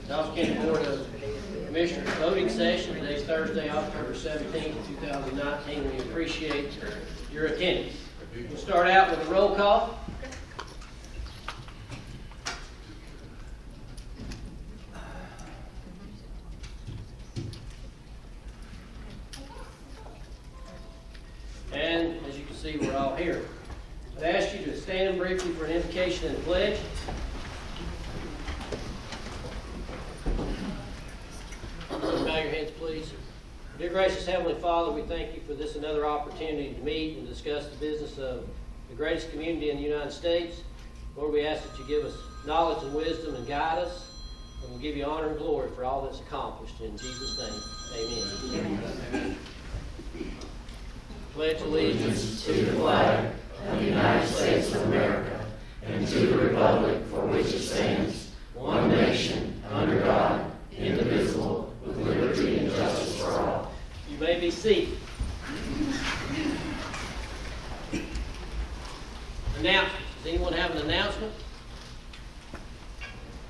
Dawson County Board of Commissioners voting session. Today's Thursday, October 17th, 2019. We appreciate your attendance. We'll start out with a roll call. And as you can see, we're all here. I'd ask you to stand briefly for an invocation and pledge. Bow your heads, please. Dear gracious Heavenly Father, we thank you for this another opportunity to meet and discuss the business of the greatest community in the United States. Lord, we ask that you give us knowledge and wisdom and guide us, and we'll give you honor and glory for all that's accomplished. In Jesus' name, amen. Pledge allegiance to the flag of the United States of America and to the republic for which it stands, one nation, under God, indivisible, with liberty and justice for all. You may be seated. Announcements. Does anyone have an announcement?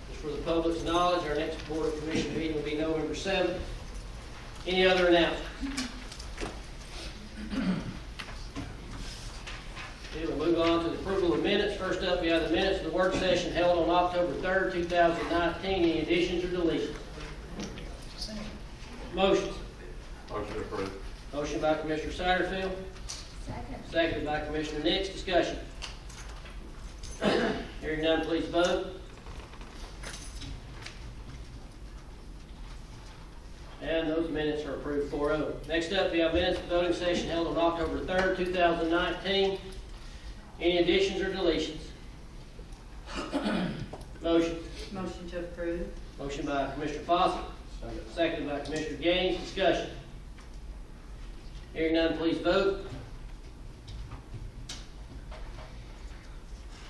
Just for the public's knowledge, our next Board of Commission meeting will be November 7th. Any other announcements? Okay, we'll move on to the approval of minutes. First up, we have the minutes of the work session held on October 3rd, 2019. Any additions or deletions? Motions. Motion approved. Motion by Commissioner Satterfield. Second. Seconded by Commissioner Nix. Discussion. Hearing none, please vote. And those minutes are approved 4-0. Next up, we have minutes of the voting session held on October 3rd, 2019. Any additions or deletions? Motion. Motion to approve. Motion by Commissioner Fawcett. Seconded by Commissioner Gaines. Discussion. Hearing none, please vote.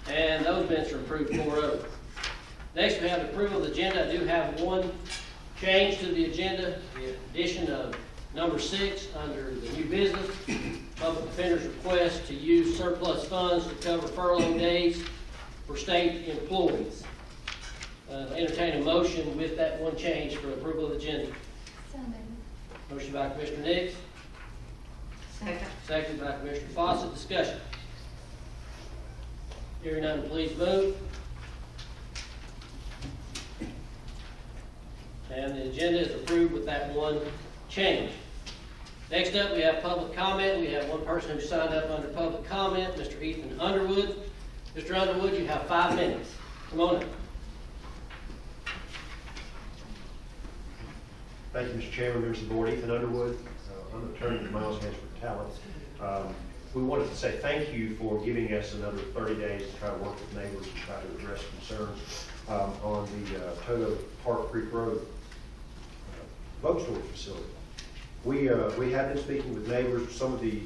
And those minutes are approved 4-0. Next, we have the approval of the agenda. I do have one change to the agenda, the addition of number 6 under the new business. Public Defender's request to use surplus funds to cover furlough days for state employees. Entertain a motion with that one change for approval of the agenda. So moved. Motion by Commissioner Nix. Second. Seconded by Commissioner Fawcett. Discussion. Hearing none, please vote. And the agenda is approved with that one change. Next up, we have public comment. We have one person who signed up under public comment, Mr. Ethan Underwood. Mr. Underwood, you have 5 minutes. Come on up. Thank you, Mr. Chairman, members of the board. Ethan Underwood. I'm an attorney for Miles Hansford Talent. We wanted to say thank you for giving us another 30 days to try to work with neighbors and try to address concerns on the Toto Park Creek Road boat storage facility. We have been speaking with neighbors. Some of the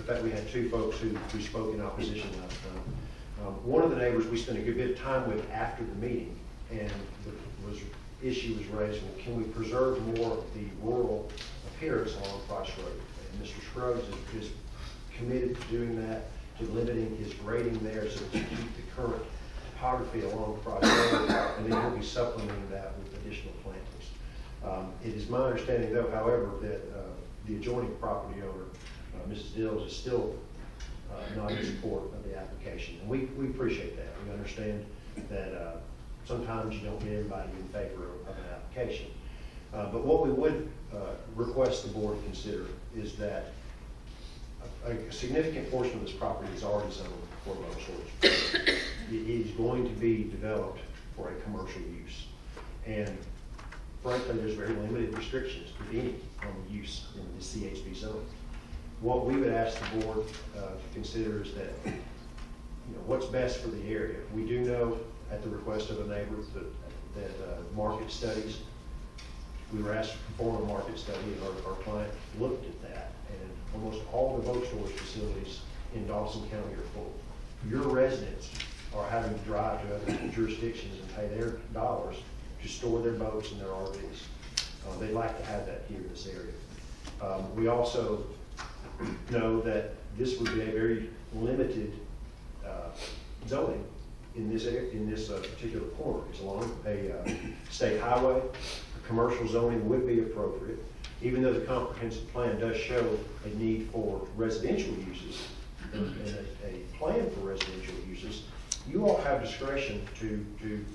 fact we had 2 folks who spoke in opposition last time. One of the neighbors we spent a good bit of time with after the meeting, and the issue was raised, well, can we preserve more of the rural appearance along Price Road? And Mr. Scruggs is committed to doing that, to limiting his grading there so that you keep the current topography along Price Road, and then he'll be supplementing that with additional plantings. It is my understanding, though, however, that the adjoining property owner, Mrs. Dills, is still not in support of the application. And we appreciate that. We understand that sometimes you don't get everybody in favor of an application. But what we would request the board consider is that a significant portion of this property is already zoned for boat storage. It is going to be developed for a commercial use. And frankly, there's very limited restrictions, if any, on the use in the CHP zone. What we would ask the board to consider is that, what's best for the area. We do know, at the request of a neighbor, that market studies, we were asked to perform a market study, and our client looked at that, and almost all the boat storage facilities in Dawson County are full. Your residents are having to drive to other jurisdictions and pay their dollars to store their boats and their RVs. They'd like to have that here in this area. We also know that this would be a very limited zoning in this particular corner. It's along a state highway. A commercial zoning would be appropriate, even though the comprehensive plan does show a need for residential uses and a plan for residential uses. You all have discretion to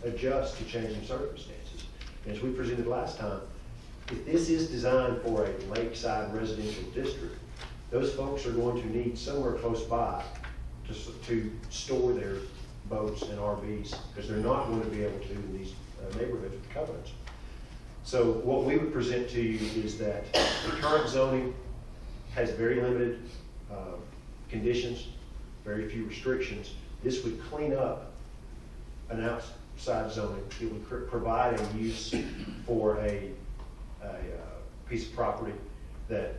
adjust to changing circumstances. And as we presented last time, if this is designed for a lakeside residential district, those folks are going to need somewhere close by to store their boats and RVs, because they're not going to be able to in these neighborhoods with covenants. So what we would present to you is that the current zoning has very limited conditions, very few restrictions. This would clean up an outside zoning. It would provide a use for a piece of property that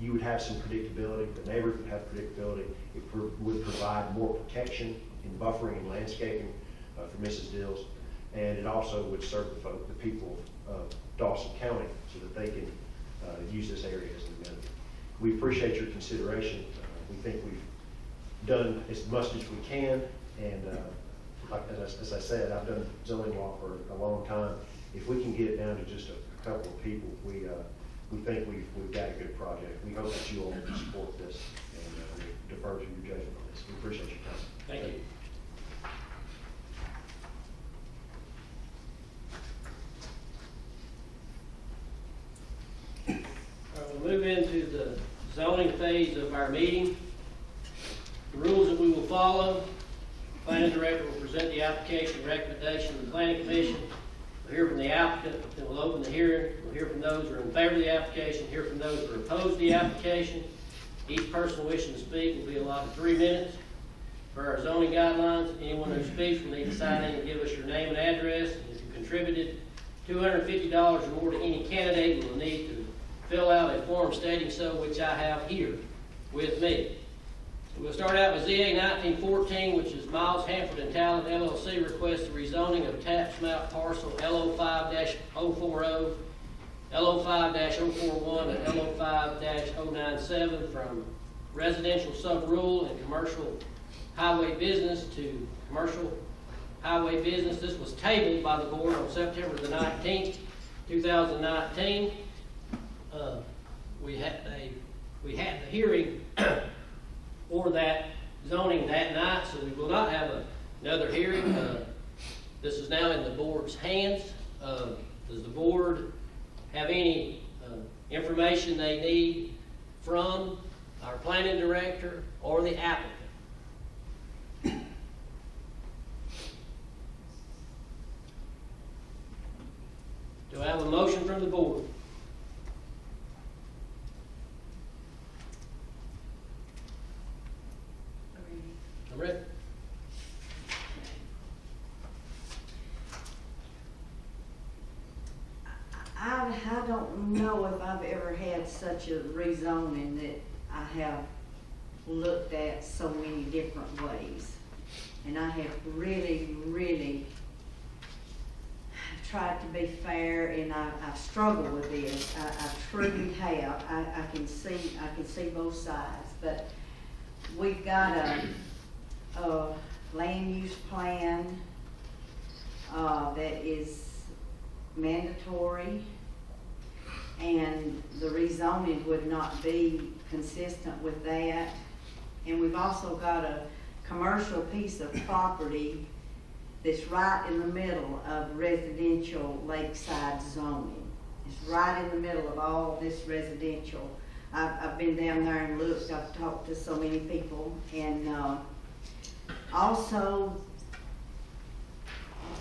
you would have some predictability, the neighbors would have predictability. It would provide more protection in buffering and landscaping for Mrs. Dills, and it also would serve the people of Dawson County so that they can use this area as an amenity. We appreciate your consideration. We think we've done as much as we can, and as I said, I've done zoning law for a long time. If we can get it down to just a couple of people, we think we've got a good project. We hope that you all will support this and defer to your judgment on this. We appreciate your time. Thank you. All right, we'll move into the zoning phase of our meeting. The rules that we will follow: planning director will present the application recommendation of the planning commission. We'll hear from the applicant, then we'll open the hearing. We'll hear from those who are in favor of the application, hear from those who are opposed to the application. Each person wishing to speak will be allotted 3 minutes. For our zoning guidelines, anyone who speaks will need to sign in and give us your name and address. And if you contributed $250 or more to any candidate, you will need to fill out a form stating so, which I have here with me. So we'll start out with ZA 1914, which is Miles Hanford and Talent LLC requests the rezoning of tax map parcel LO5-040, LO5-041, and LO5-097 from residential sub-rural and commercial highway business to commercial highway business. This was tabled by the board on September the 19th, 2019. We had the hearing for that zoning that night, so we will not have another hearing. This is now in the board's hands. Does the board have any information they need from our planning director or the applicant? Do I have a motion from the board? I'm ready. I don't know if I've ever had such a rezoning that I have looked at so many different ways. And I have really, really tried to be fair, and I've struggled with this. I truly have. I can see both sides, but we've got a land use plan that is mandatory, and the rezoning would not be consistent with that. And we've also got a commercial piece of property that's right in the middle of residential lakeside zoning. It's right in the middle of all this residential. I've been down there and looked. I've talked to so many people, and also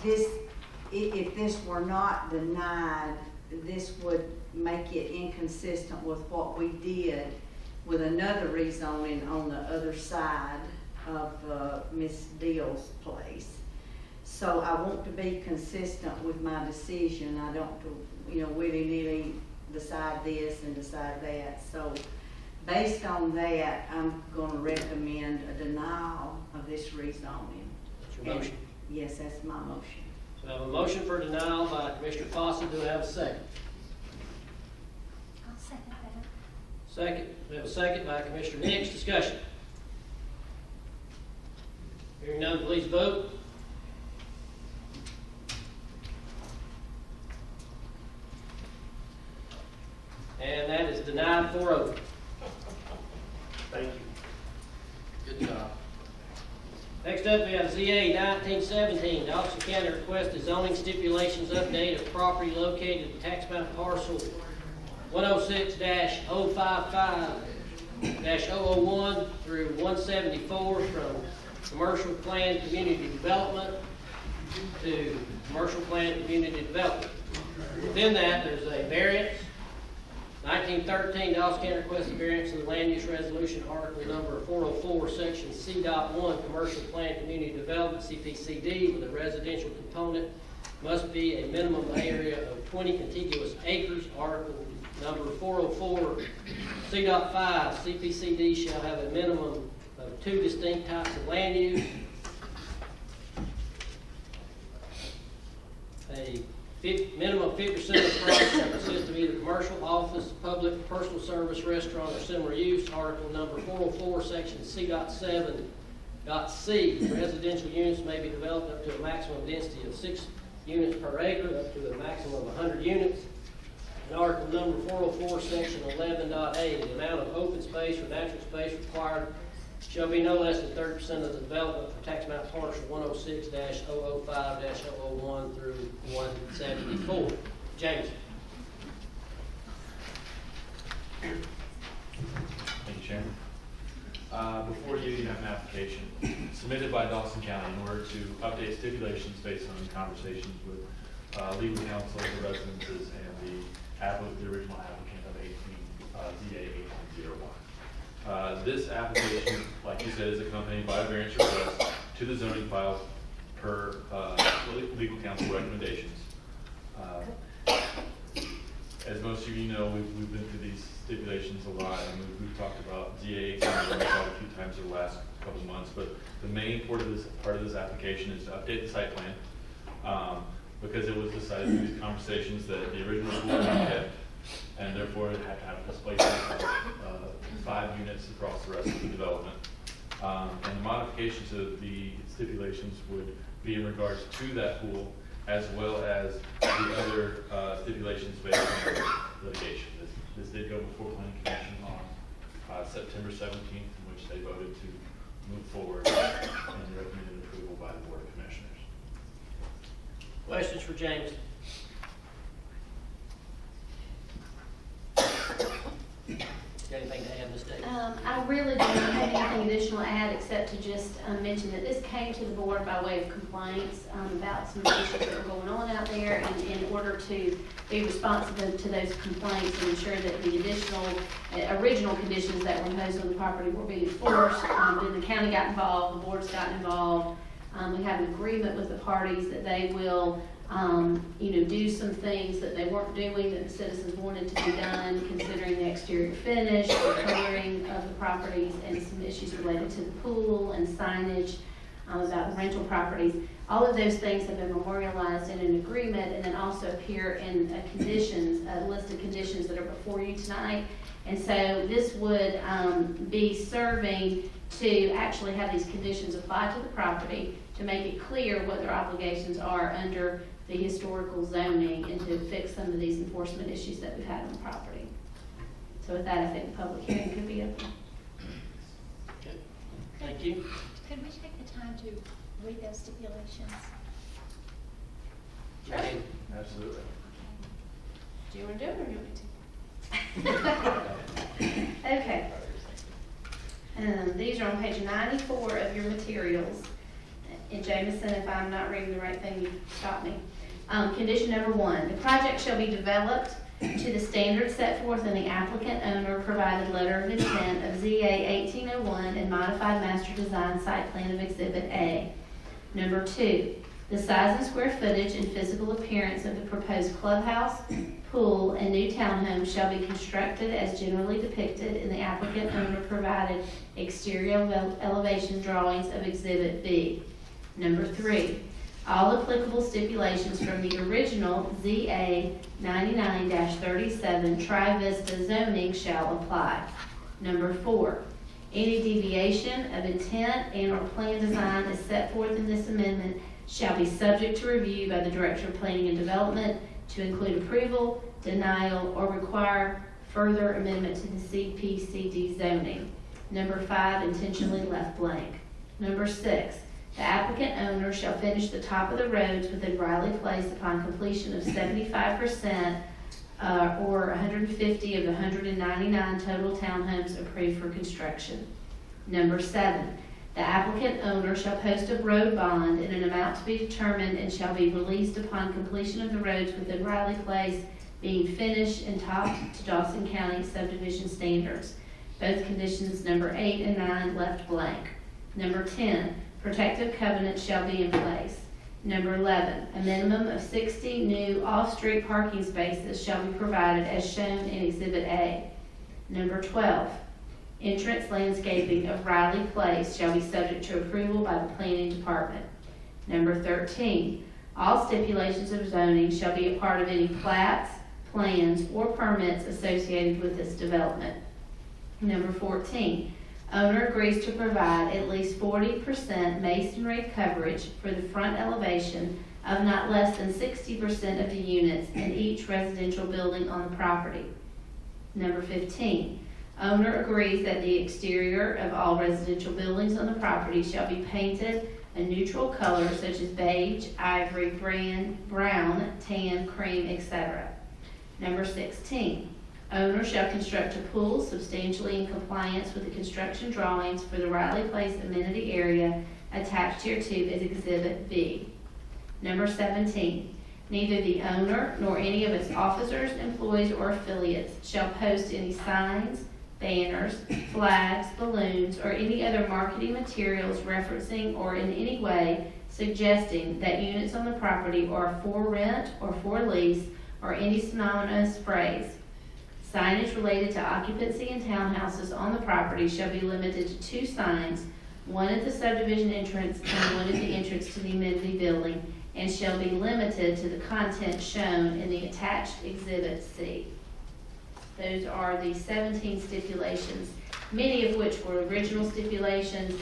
if this were not denied, this would make it inconsistent with what we did with another rezoning on the other side of Miss Dill's place. So I want to be consistent with my decision. I don't, willy-nilly decide this and decide that. So based on that, I'm going to recommend a denial of this rezoning. That's your motion. Yes, that's my motion. So I have a motion for denial by Commissioner Fawcett. Do I have a second? I'll second that. Second. We have a second by Commissioner Nix. Discussion. Hearing none, please vote. And that is denied 4-0. Thank you. Good job. Next up, we have ZA 1917, Dawson County requested zoning stipulations update of property located at tax map parcel 106-055-001 through 174 from commercial planned community development to commercial planned community development. Within that, there's a variance. 1913, Dawson County requested variance in the land use resolution, article number 404, section C.1, commercial plan community development, CPCD, with a residential component must be a minimum area of 20 contiguous acres. Article number 404, C.5, CPCD shall have a minimum of 2 distinct types of land use. A minimum of 50% of the property shall consist of either commercial, office, public, personal service, restaurant, or similar use. Article number 404, section C.7, C, residential units may be developed up to a maximum density of 6 units per acre, up to a maximum of 100 units. And article number 404, section 11.A, the amount of open space or natural space required shall be no less than 30% of the development for tax map parcel 106-005-001 through 174. James. Thank you, Chairman. Before you, you have an application submitted by Dawson County in order to update stipulations based on conversations with legal counsel, the residences, and the original applicant of ZA 1801. This application, like you said, is accompanied by a variance request to the zoning file per legal counsel recommendations. As most of you know, we've been through these stipulations a lot, and we've talked about ZA 1801 quite a few times over the last couple of months. But the main part of this application is to update the site plan, because it was decided through these conversations that the original pool was not kept, and therefore it had to have a displacement of 5 units across the rest of the development. And the modifications of the stipulations would be in regards to that pool, as well as the other stipulations based on litigation. This did go before Planning Commission on September 17th, in which they voted to move forward and recommended approval by the Board of Commissioners. Questions for James? Got anything to add, Ms. Davis? I really do not have anything additional to add except to just mention that this came to the board by way of complaints about some issues that were going on out there, and in order to be responsive to those complaints and ensure that the original conditions that were imposed on the property were being enforced, then the county got involved, the board's gotten involved. We have an agreement with the parties that they will do some things that they weren't doing that the citizens wanted to be done, considering the exterior finish, the coloring of the properties, and some issues related to the pool and signage about the rental properties. All of those things have been memorialized in an agreement and then also appear in a list of conditions that are before you tonight. And so this would be serving to actually have these conditions applied to the property to make it clear what their obligations are under the historical zoning and to fix some of these enforcement issues that we've had on the property. So with that, I think the public hearing could be open. Okay. Thank you. Could we take the time to read those stipulations? Jane? Absolutely. Do you want to do it or do you want me to? Okay. These are on page 94 of your materials. And Jameson, if I'm not reading the right thing, you stop me. Condition number 1, the project shall be developed to the standards set forth in the applicant owner provided letter of intent of ZA 1801 and modified master design site plan of Exhibit A. Number 2, the size and square footage and physical appearance of the proposed clubhouse, pool, and new townhome shall be constructed as generally depicted in the applicant owner provided exterior elevation drawings of Exhibit B. Number 3, all applicable stipulations from the original ZA 99-37 Tri-Vista zoning shall apply. Number 4, Any deviation of intent and/or plan design as set forth in this amendment shall be subject to review by the Director of Planning and Development to include approval, denial, or require further amendment to the CPCD zoning. Number 5, intentionally left blank. Number 6, the applicant owner shall finish the top of the roads within Riley Place upon completion of 75% or 150 of the 199 total townhomes approved for construction. Number 7, the applicant owner shall post a road bond in an amount to be determined and shall be released upon completion of the roads within Riley Place being finished and topped to Dawson County subdivision standards. Both conditions number 8 and 9 left blank. Number 10, protective covenants shall be in place. Number 11, a minimum of 60 new off-street parking spaces shall be provided as shown in Exhibit A. Number 12, entrance landscaping of Riley Place shall be subject to approval by the Planning Department. Number 13, all stipulations of zoning shall be a part of any plats, plans, or permits associated with this development. Number 14, owner agrees to provide at least 40% masonry coverage for the front elevation of not less than 60% of the units in each residential building on the property. Number 15, owner agrees that the exterior of all residential buildings on the property shall be painted a neutral color such as beige, ivory, brown, tan, cream, etc. Number 16, owner shall construct a pool substantially in compliance with the construction drawings for the Riley Place amenity area attached hereto as Exhibit B. Number 17, neither the owner nor any of its officers, employees, or affiliates shall post any signs, banners, flags, balloons, or any other marketing materials referencing or in any way suggesting that units on the property are for rent or for lease or any synonymous phrase. Signage related to occupancy in townhouses on the property shall be limited to 2 signs, one at the subdivision entrance and one at the entrance to the amenity building, and shall be limited to the content shown in the attached Exhibit C. Those are the 17 stipulations, many of which were original stipulations,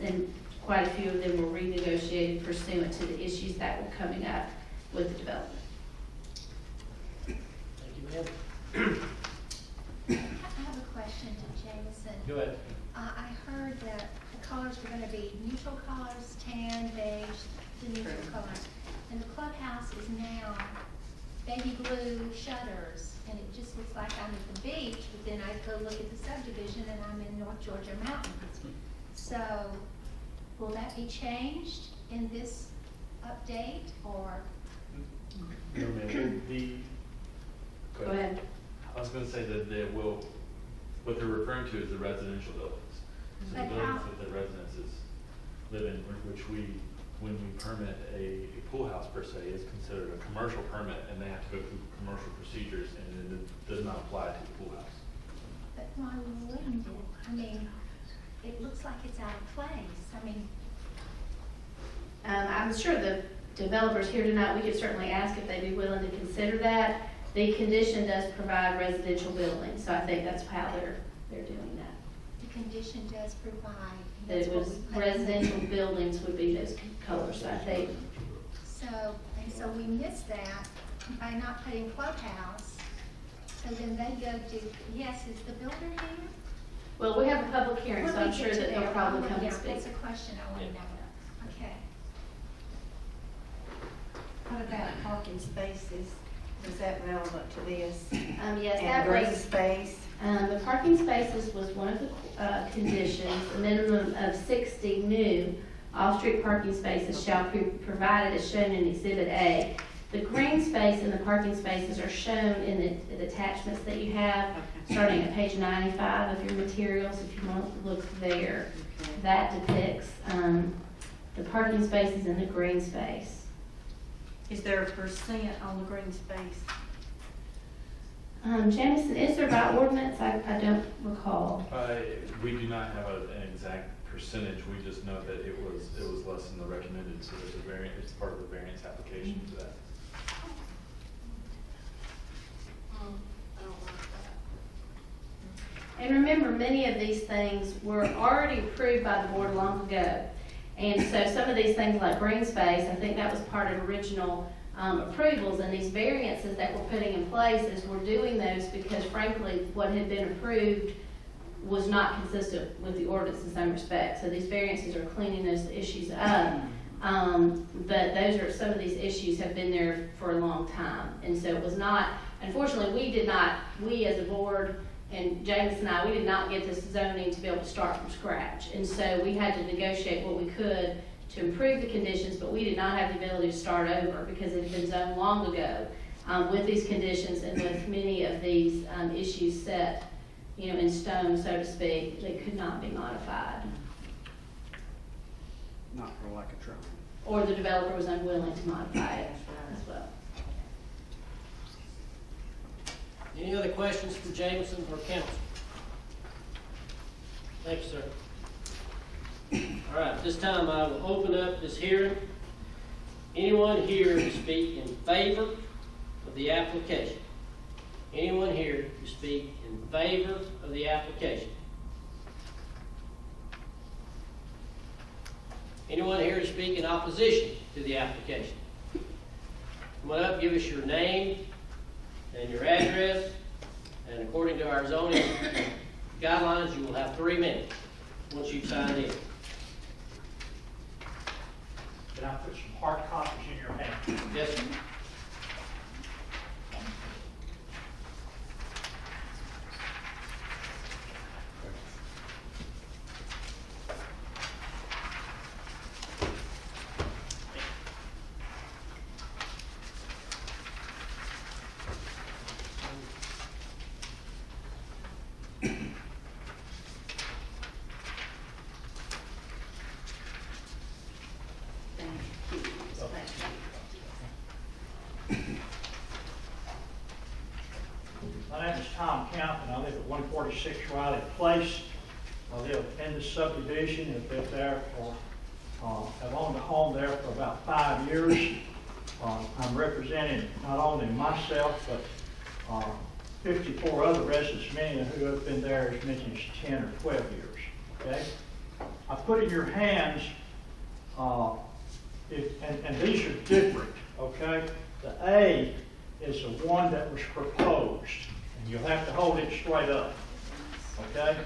and quite a few of them were renegotiated pursuant to the issues that were coming up with the development. Thank you, ma'am. I have a question to Jameson. Go ahead. I heard that the colors were gonna be neutral colors, tan, beige, the neutral colors. And the clubhouse is now baby blue shutters, and it just looks like I'm at the beach, but then I go look at the subdivision and I'm in North Georgia mountains. So, will that be changed in this update, or? No, ma'am, Go ahead. I was gonna say that they will, what they're referring to is the residential buildings. So the But buildings how- that the residences live in, which we, when we permit a pool house per se, is considered a commercial permit, and they have to go through commercial procedures, and it does not apply to the pool house. But why wouldn't it? I mean, it looks like it's out of place. I mean, I'm sure the developers here tonight, we could certainly ask if they'd be willing to consider that. The condition does provide residential buildings, so I think that's how they're doing that. the condition does provide. That That's it what was we put in residential there. buildings would be those colors, so I think. So we missed that by not putting clubhouse. So then they go to, yes, is the builder here? Well, we have a public hearing, When so we I'm get sure to that they'll there, probably come yeah, and speak. That's a question I want to know. Okay. What about parking spaces? Is that relevant to this? Yes, And that green was, space? the parking spaces was one of the conditions. A minimum of 60 new off-street parking spaces shall be provided as shown in Exhibit A. The green space and the parking spaces are shown in the attachments that you have, Okay. starting at page 95 of your materials, if you want to look there. Okay. That depicts the parking spaces and the green space. Is there a percent on the green space? Jamison, is there by ordinance? I don't recall. We do not have an exact percentage, we just know that it was less than the recommended, so there's a variant, it's part of the variance application for that. I don't like that. And remember, many of these things were already approved by the board long ago. And so some of these things like green space, I think that was part of original approvals, and these variances that we're putting in place is we're doing those because frankly, what had been approved was not consistent with the ordinance in some respects. So these variances are cleaning those issues up. But those are, some of these issues have been there for a long time. And so it was not, unfortunately, we as a board, and James and I, we did not get this zoning to be able to start from scratch. And so we had to negotiate what we could to improve the conditions, but we did not have the ability to start over because it had been zoned long ago with these conditions and with many of these issues set, in stone, so to speak. They could not be modified. Not for lack of trying. Or the developer was unwilling to modify it as well. Any other questions for Jameson or council? Thank you, sir. All right, this time I will open up this hearing. Anyone here to speak in favor of the application? Anyone here to speak in favor of the application? Anyone here to speak in opposition to the application? Come on up, give us your name and your address, and according to our zoning guidelines, you will have 3 minutes once you've signed in. Can I put some hard copies in your hand? Yes, sir. My name is Tom Camp, and I live at 146 Riley Place. I live in the subdivision, have been there for, have owned a home there for about 5 years. I'm representing not only myself, but 54 other residents, many who have been there as many as 10 or 12 years, okay? I put in your hands, and these are different, okay? The A is the one that was proposed, and you'll have to hold it straight up, okay?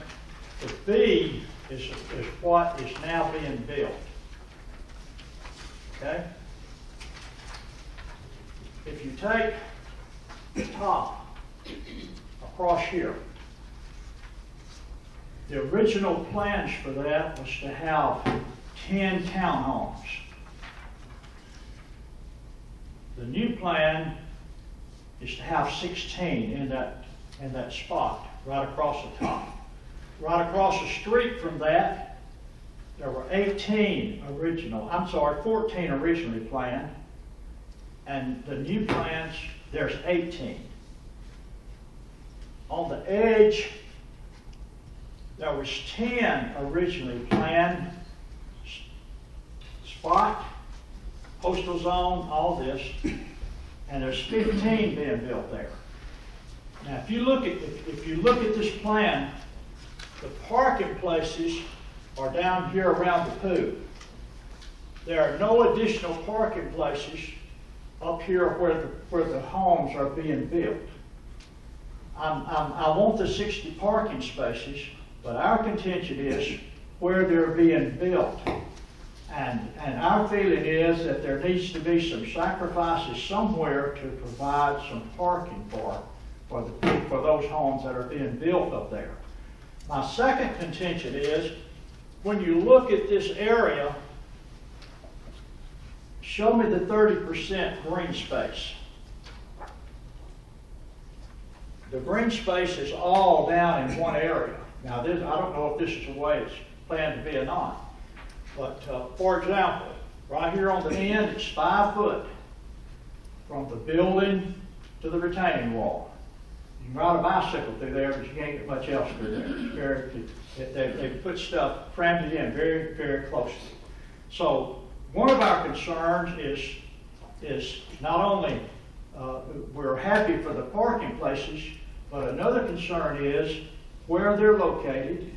The B is what is now being built, okay? If you take the top across here, the original plans for that was to have 10 townhomes. The new plan is to have 16 in that spot, right across the top. Right across the street from that, there were 14 originally planned, and the new plans, there's 18. On the edge, there was 10 originally planned, spot, postal zone, all this, and there's 15 being built there. Now, if you look at this plan, the parking places are down here around the pool. There are no additional parking places up here where the homes are being built. I want the 60 parking spaces, but our contention is where they're being built. And our feeling is that there needs to be some sacrifices somewhere to provide some parking for those homes that are being built up there. My second contention is, when you look at this area, show me the 30% green space. The green space is all down in one area. Now, I don't know if this is the way it's planned to be or not. But, for example, right here on the end, it's 5 foot from the building to the retaining wall. You can ride a bicycle through there, but you can't get much else through there. They put stuff, crammed it in very, very closely. So one of our concerns is not only we're happy for the parking places, but another concern is where they're located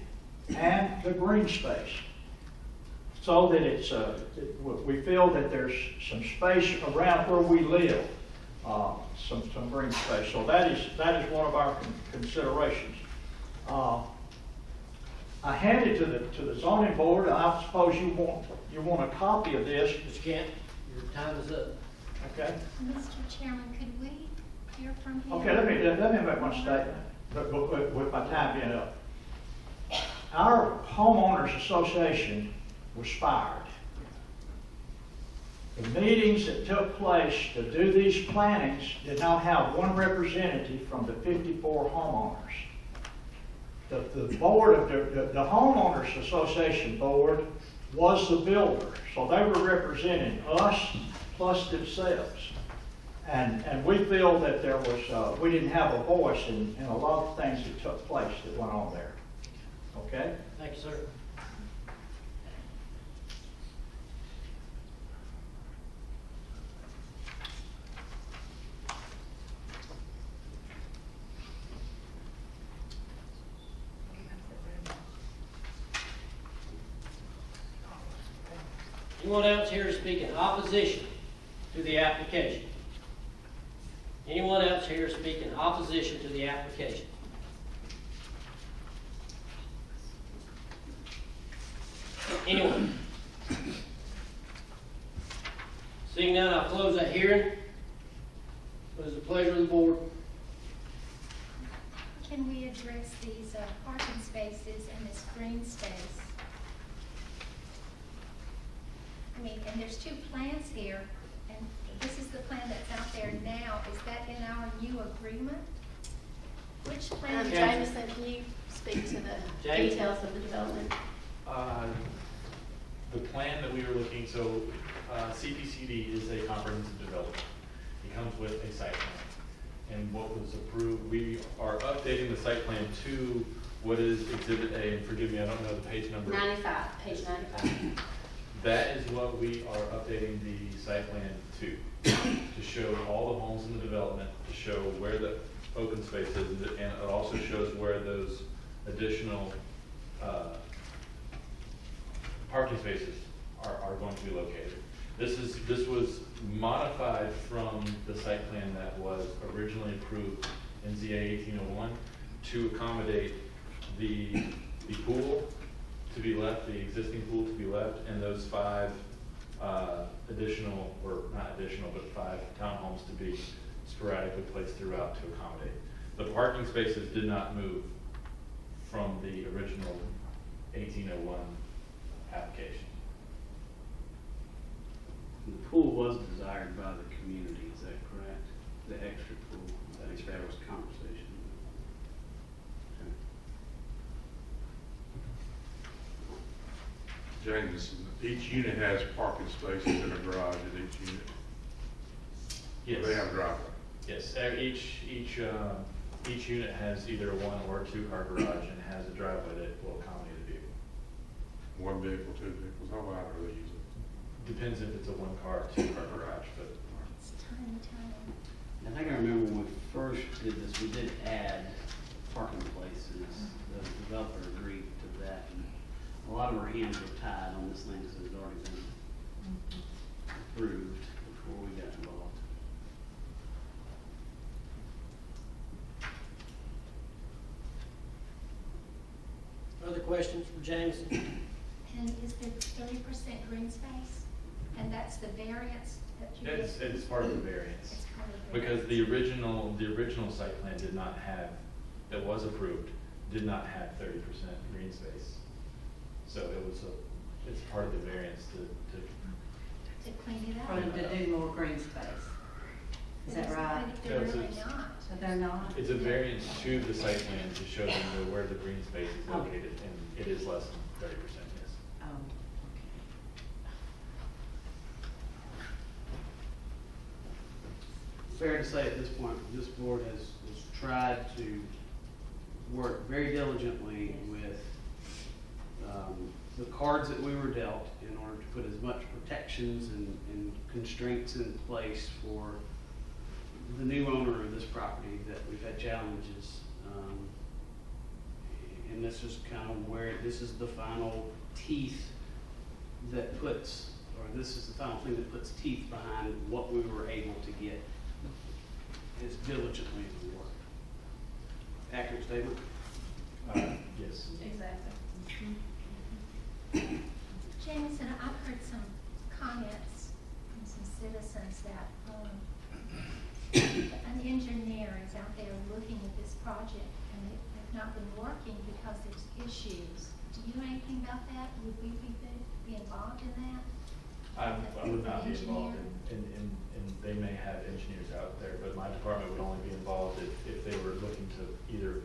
and the green space. So that it's, we feel that there's some space around where we live, some green space. So that is one of our considerations. I handed to the zoning board, I suppose you want a copy of this, Mr. Kent, your time is up. okay? Mr. Chairman, could we hear from him? Okay, let me make one statement, with my time being up. Our homeowners association was fired. The meetings that took place to do these plannings did not have one representative from the 54 homeowners. The board of the homeowners association board was the builder, so they were representing us plus themselves. And we feel that there was, we didn't have a voice in a lot of things that took place that went on there. Okay? Thank you, sir. Anyone else here to speak in opposition to the application? Anyone else here to speak in opposition to the application? Anyone? Seeing none, I'll close that hearing. What is the pleasure of the board? Can we address these parking spaces and this green space? I mean, and there's two plans here, and this is the plan that's out there now. Is that in our new agreement? Which plan? Jameson, can you speak to the Jameson. details of the development? The plan that we were looking, so CPCD is a comprehensive development. It comes with a site plan. And what was approved, we are updating the site plan to what is Exhibit A, and forgive me, I don't know the page number. 95, page 95. That is what we are updating the site plan to show all the homes in the development, to show where the open space is, and it also shows where those additional parking spaces are going to be located. This was modified from the site plan that was originally approved in ZA 1801 to accommodate the pool to be left, the existing pool to be left, and those 5 additional, or not additional, but 5 townhomes to be sporadically placed throughout to accommodate. The parking spaces did not move from the original 1801 application. The pool was desired by the community, is that correct? The extra pool, I think that was conversation. James, each unit has parking spaces in a garage at each unit. Yes. They have a driveway. Yes, each unit has either a 1 or 2 car garage and has a driveway that will accommodate a vehicle. 1 vehicle, 2 vehicles, how wide are they using? Depends if it's a 1 car or 2 car garage, but It's tiny, tiny. I think I remember when we first did this, we did add parking places. The developer agreed to that. And a lot of our hands were tied on this thing because it had already been approved before we got involved. Other questions for Jameson? And is there 30% green space? And that's the variance that you get? it's part of the variance. It's part of the Because the original site plan did not have, that was approved, did not have 30% green space. So it's part of the variance to To clean it For up. them to do more green space. Is that right? But they're Yeah, it's- really not. So they're not? it's a variance to the site plan to show them where the green space is located, and it is less than 30%, yes. Oh, Fair to say at this point, this board has tried to work very diligently with the cards that we were dealt in order to put as much protections and constraints in place for the new owner of this property that we've had challenges And this is kind of where, this is the final teeth that puts, or this is the final thing that puts teeth behind what we were able to get as diligently as we worked. Accurate statement? Yes. Exactly. Jameson, I've heard some comments from some citizens that, an engineer is out there looking at this project and they've not been working because there's issues. Do you know anything about that? Would we be involved in that? I would not be involved in, they may have engineers out there, but my department would only be involved if they were looking to either,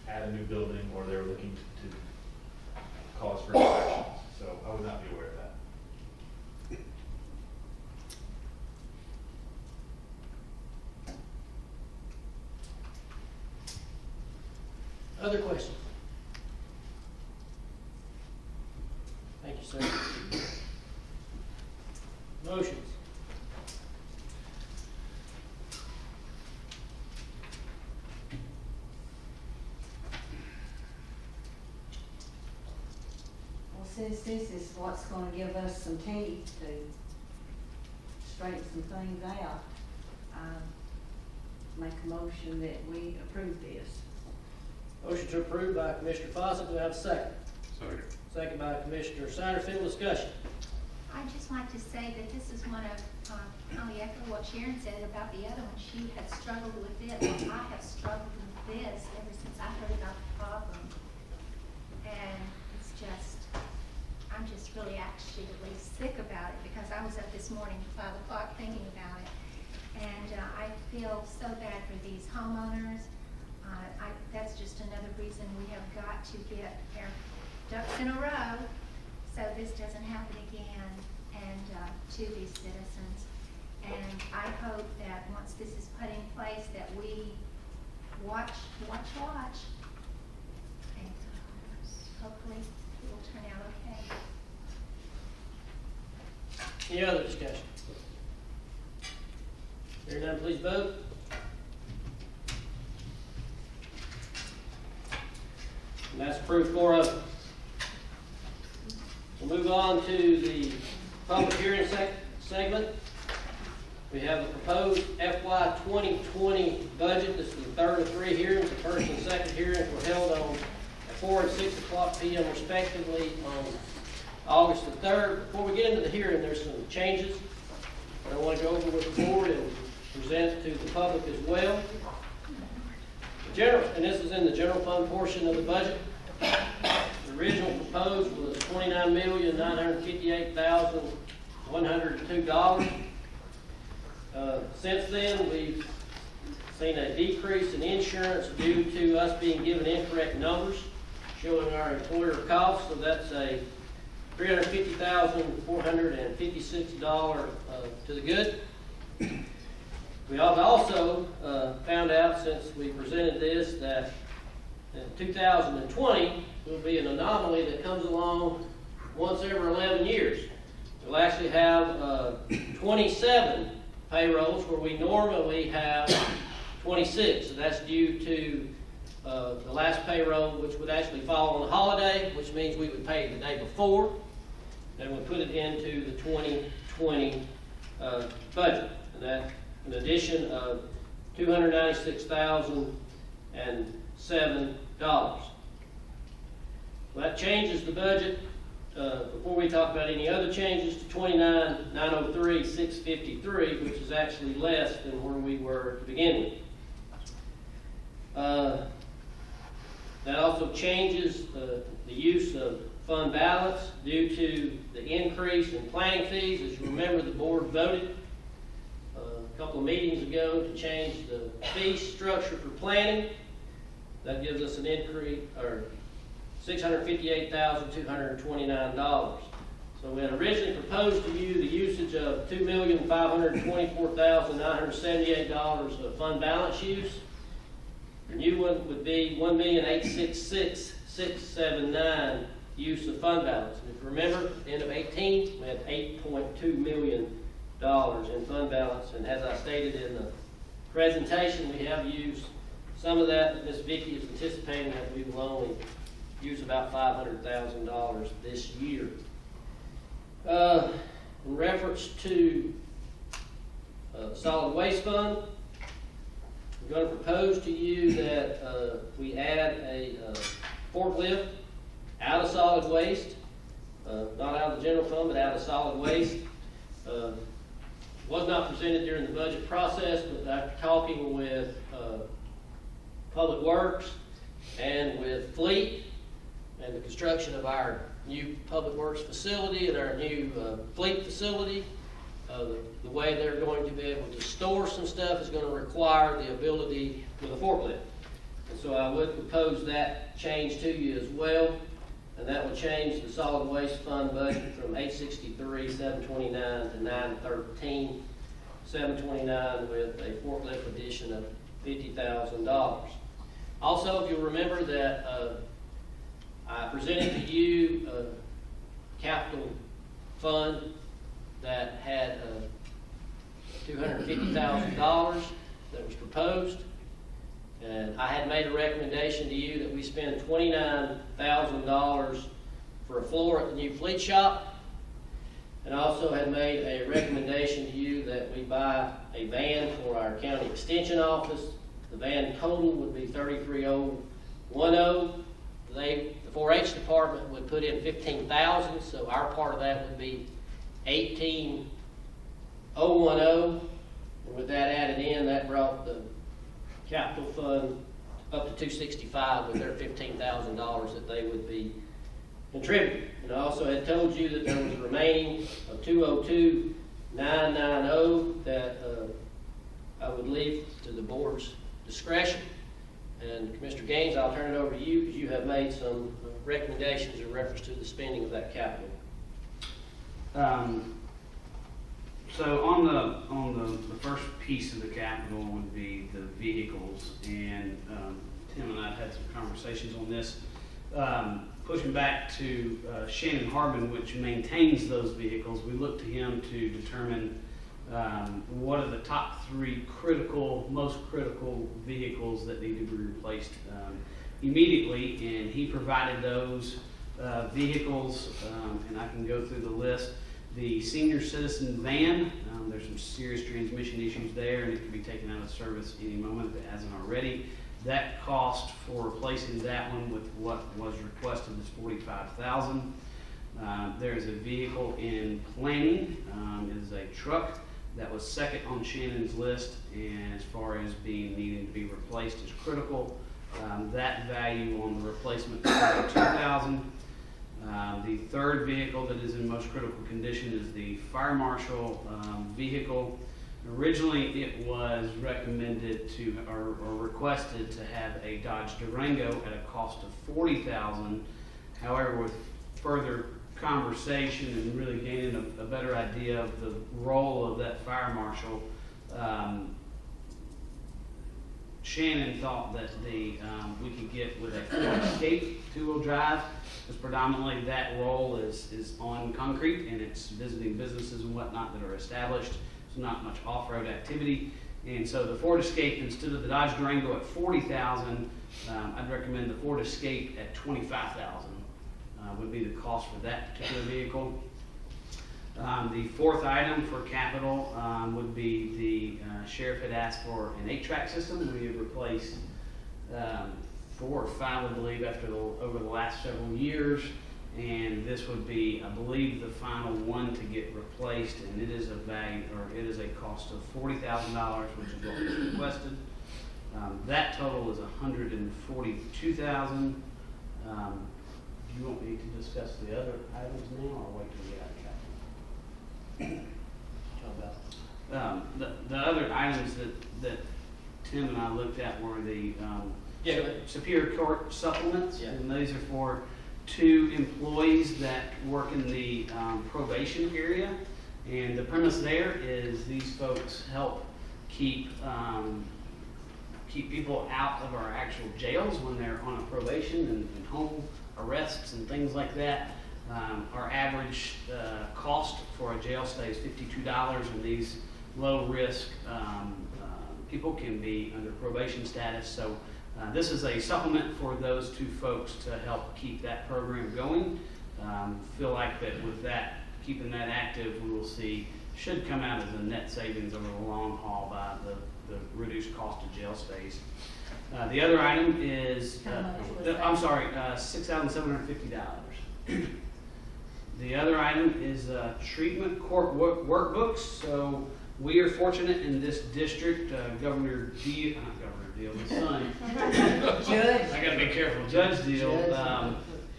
add a new building or they were looking to cause for inspections. So I would not be aware of that. Other questions? Thank you, sir. Motions. Well, since this is what's gonna give us some teeth to straighten some things out, I make a motion that we approve this. Motion to approve by Commissioner Fawcett. Do I have a second? Second. Second by Commissioner Satterfield. Discussion. I'd just like to say that this is one of, I'll echo what Sharon said about the other one. She had struggled with it, and I have struggled with this ever since I heard about the problem. And it's just, I'm just really actually sick about it because I was up this morning at 5 o'clock thinking about it. And I feel so bad for these homeowners. That's just another reason we have got to get our ducks in a row so this doesn't happen again and to these citizens. And I hope that once this is put in place that we watch. And hopefully it will turn out okay. Any other discussion? Hearing none, please vote. And that's approved 4-0. We'll move on to the public hearing segment. We have the proposed FY 2020 budget. This is the third of 3 hearings. The first and second hearings were held on at 4 and 6 o'clock p.m. respectively on August the 3rd. Before we get into the hearing, there's some changes that I want to go over with the board and present to the public as well. And this is in the general fund portion of the budget. The original proposed was $29,958,102. Since then, we've seen a decrease in insurance due to us being given incorrect numbers showing our employer costs. So that's a $350,456 to the good. We have also found out since we presented this that in 2020 will be an anomaly that comes along once every 11 years. We'll actually have 27 payrolls where we normally have 26. So that's due to the last payroll, which would actually fall on a holiday, which means we would pay the day before. Then we put it into the 2020 budget. And that an addition of $296,007. Well, that changes the budget. Before we talk about any other changes, to $29,903,653, which is actually less than where we were to begin with. That also changes the use of fund balance due to the increase in planning fees. As you remember, the board voted a couple of meetings ago to change the fee structure for planning. That gives us an increase, or $658,229. So we had originally proposed to you the usage of $2,524,978 of fund balance use. The new one would be $1,866,679 use of fund balance. And if you remember, at the end of 18, we had $8.2 million in fund balance. And as I stated in the presentation, we have used Some of that, Ms. Vicki is anticipating that we will only use about $500,000 this year. In reference to solid waste fund, I'm going to propose to you that we add a forklift out of solid waste, not out of the general fund, but out of solid waste. Was not presented during the budget process, but after talking with Public Works and with Fleet and the construction of our new Public Works facility and our new Fleet facility, the way they're going to be able to store some stuff is going to require the ability with a forklift. And so I would propose that change to you as well. And that will change the solid waste fund budget from 863, 729 to 913, 729 with a forklift addition of $50,000. Also, if you'll remember that I presented to you a capital fund that had $250,000 that was proposed. And I had made a recommendation to you that we spend $29,000 for a floor at the new fleet shop. And I also had made a recommendation to you that we buy a van for our county extension office. The van total would be $33,010. The 4-H department would put in $15,000, so our part of that would be $18,010. And with that added in, that brought the capital fund up to $265 with their $15,000 that they would be contributing. And I also had told you that there was remaining of $202,990 that I would leave to the board's discretion. And Commissioner Gaines, I'll turn it over to you because you have made some recommendations in reference to the spending of that capital. So on the first piece of the capital would be the vehicles, and Tim and I had some conversations on this. Pushing back to Shannon Harbin, which maintains those vehicles, we look to him to determine what are the top 3 most critical vehicles that need to be replaced immediately, and he provided those vehicles, and I can go through the list. The senior citizen van, there's some serious transmission issues there, and it can be taken out of service any moment if it hasn't already. That cost for replacing that one with what was requested is $45,000. There is a vehicle in planning. It is a truck that was second on Shannon's list, and as far as needing to be replaced is critical. That value on the replacement is $32,000. The third vehicle that is in most critical condition is the fire marshal vehicle. Originally, it was recommended to, or requested to have a Dodge Durango at a cost of $40,000. However, with further conversation and really gaining a better idea of the role of that fire marshal, Shannon thought that we could get with a Ford Escape 2-wheel drive, because predominantly that role is on concrete and it's visiting businesses and whatnot that are established. So not much off-road activity. And so the Ford Escape, instead of the Dodge Durango at $40,000, I'd recommend the Ford Escape at $25,000 would be the cost for that particular vehicle. The fourth item for capital would be the sheriff had asked for an 8-track system. We have replaced 4 or 5, I believe, over the last several years. And this would be, I believe, the final one to get replaced, and it is a cost of $40,000, which is what was requested. That total is $142,000. Do you want me to discuss the other items now, or wait till we get out of capital? The other items that Tim and I looked at were the Superior Court supplements, and these are for 2 employees that work in the probation area. And the premise there is these folks help keep people out of our actual jails when they're on a probation and home arrests and things like that. Our average cost for a jail stay is $52, and these low-risk people can be under probation status. So this is a supplement for those two folks to help keep that program going. Feel like that with that, keeping that active, we will see, should come out as a net savings over the long haul by the reduced cost of jail stays. The other item is, How much was I'm that? sorry, $6,750. The other item is treatment court workbooks. So we are fortunate in this district, Governor Deal, his son. Judge. I gotta be careful. Judge Deal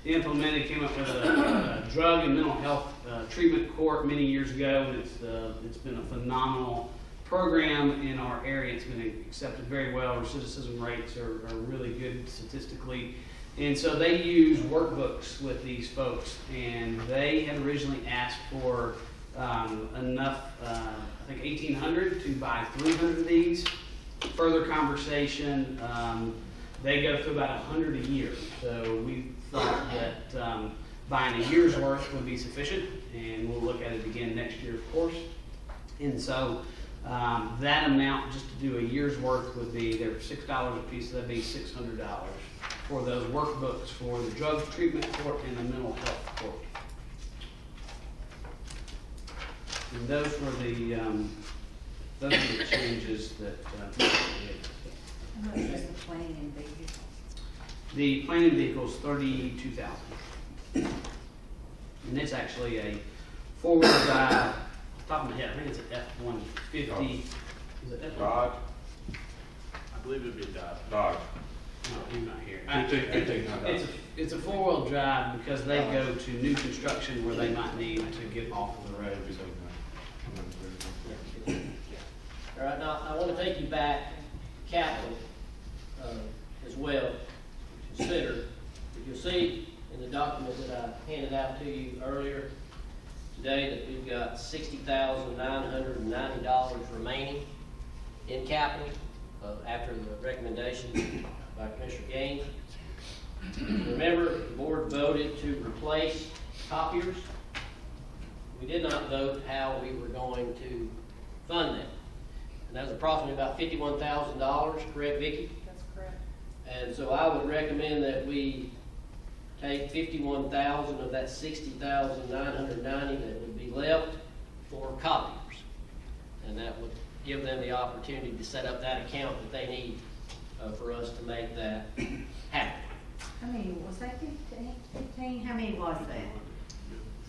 implemented, came up with a drug and mental health treatment court many years ago, and it's been a phenomenal program in our area. It's been accepted very well. Recidivism rates are really good statistically. And so they use workbooks with these folks, and they had originally asked for enough, I think 1,800 to buy 300 of these. Further conversation, they go through about 100 a year. So we thought that buying a year's worth would be sufficient, and we'll look at it again next year, of course. And so that amount, just to do a year's worth, would be, they're $6 a piece, so that'd be $600 for those workbooks for the drug treatment court and the mental health court. And those were the changes that How much is the planning vehicle? the planning vehicle is $32,000. And it's actually a four-wheel drive, off the top of my head, I think it's an F-150. Is it F-150? Dodge, I believe it'd be a Dodge. Dodge. No, he's not here. 1500. It's a four-wheel drive because they go to new construction where they might need to get off of the road. All right, now, I want to take you back to capital as well, to consider. If you'll see in the document that I handed out to you earlier today, that we've got $60,990 remaining in capital after the recommendation by Commissioner Gaines. Remember, the board voted to replace copiers. We did not vote how we were going to fund that. And that was approximately about $51,000, correct, Vicki? That's correct. And so I would recommend that we take $51,000 of that $60,990 that would be left for copiers. And that would give them the opportunity to set up that account that they need for us to make that happen. How many, was that 15? How many was that?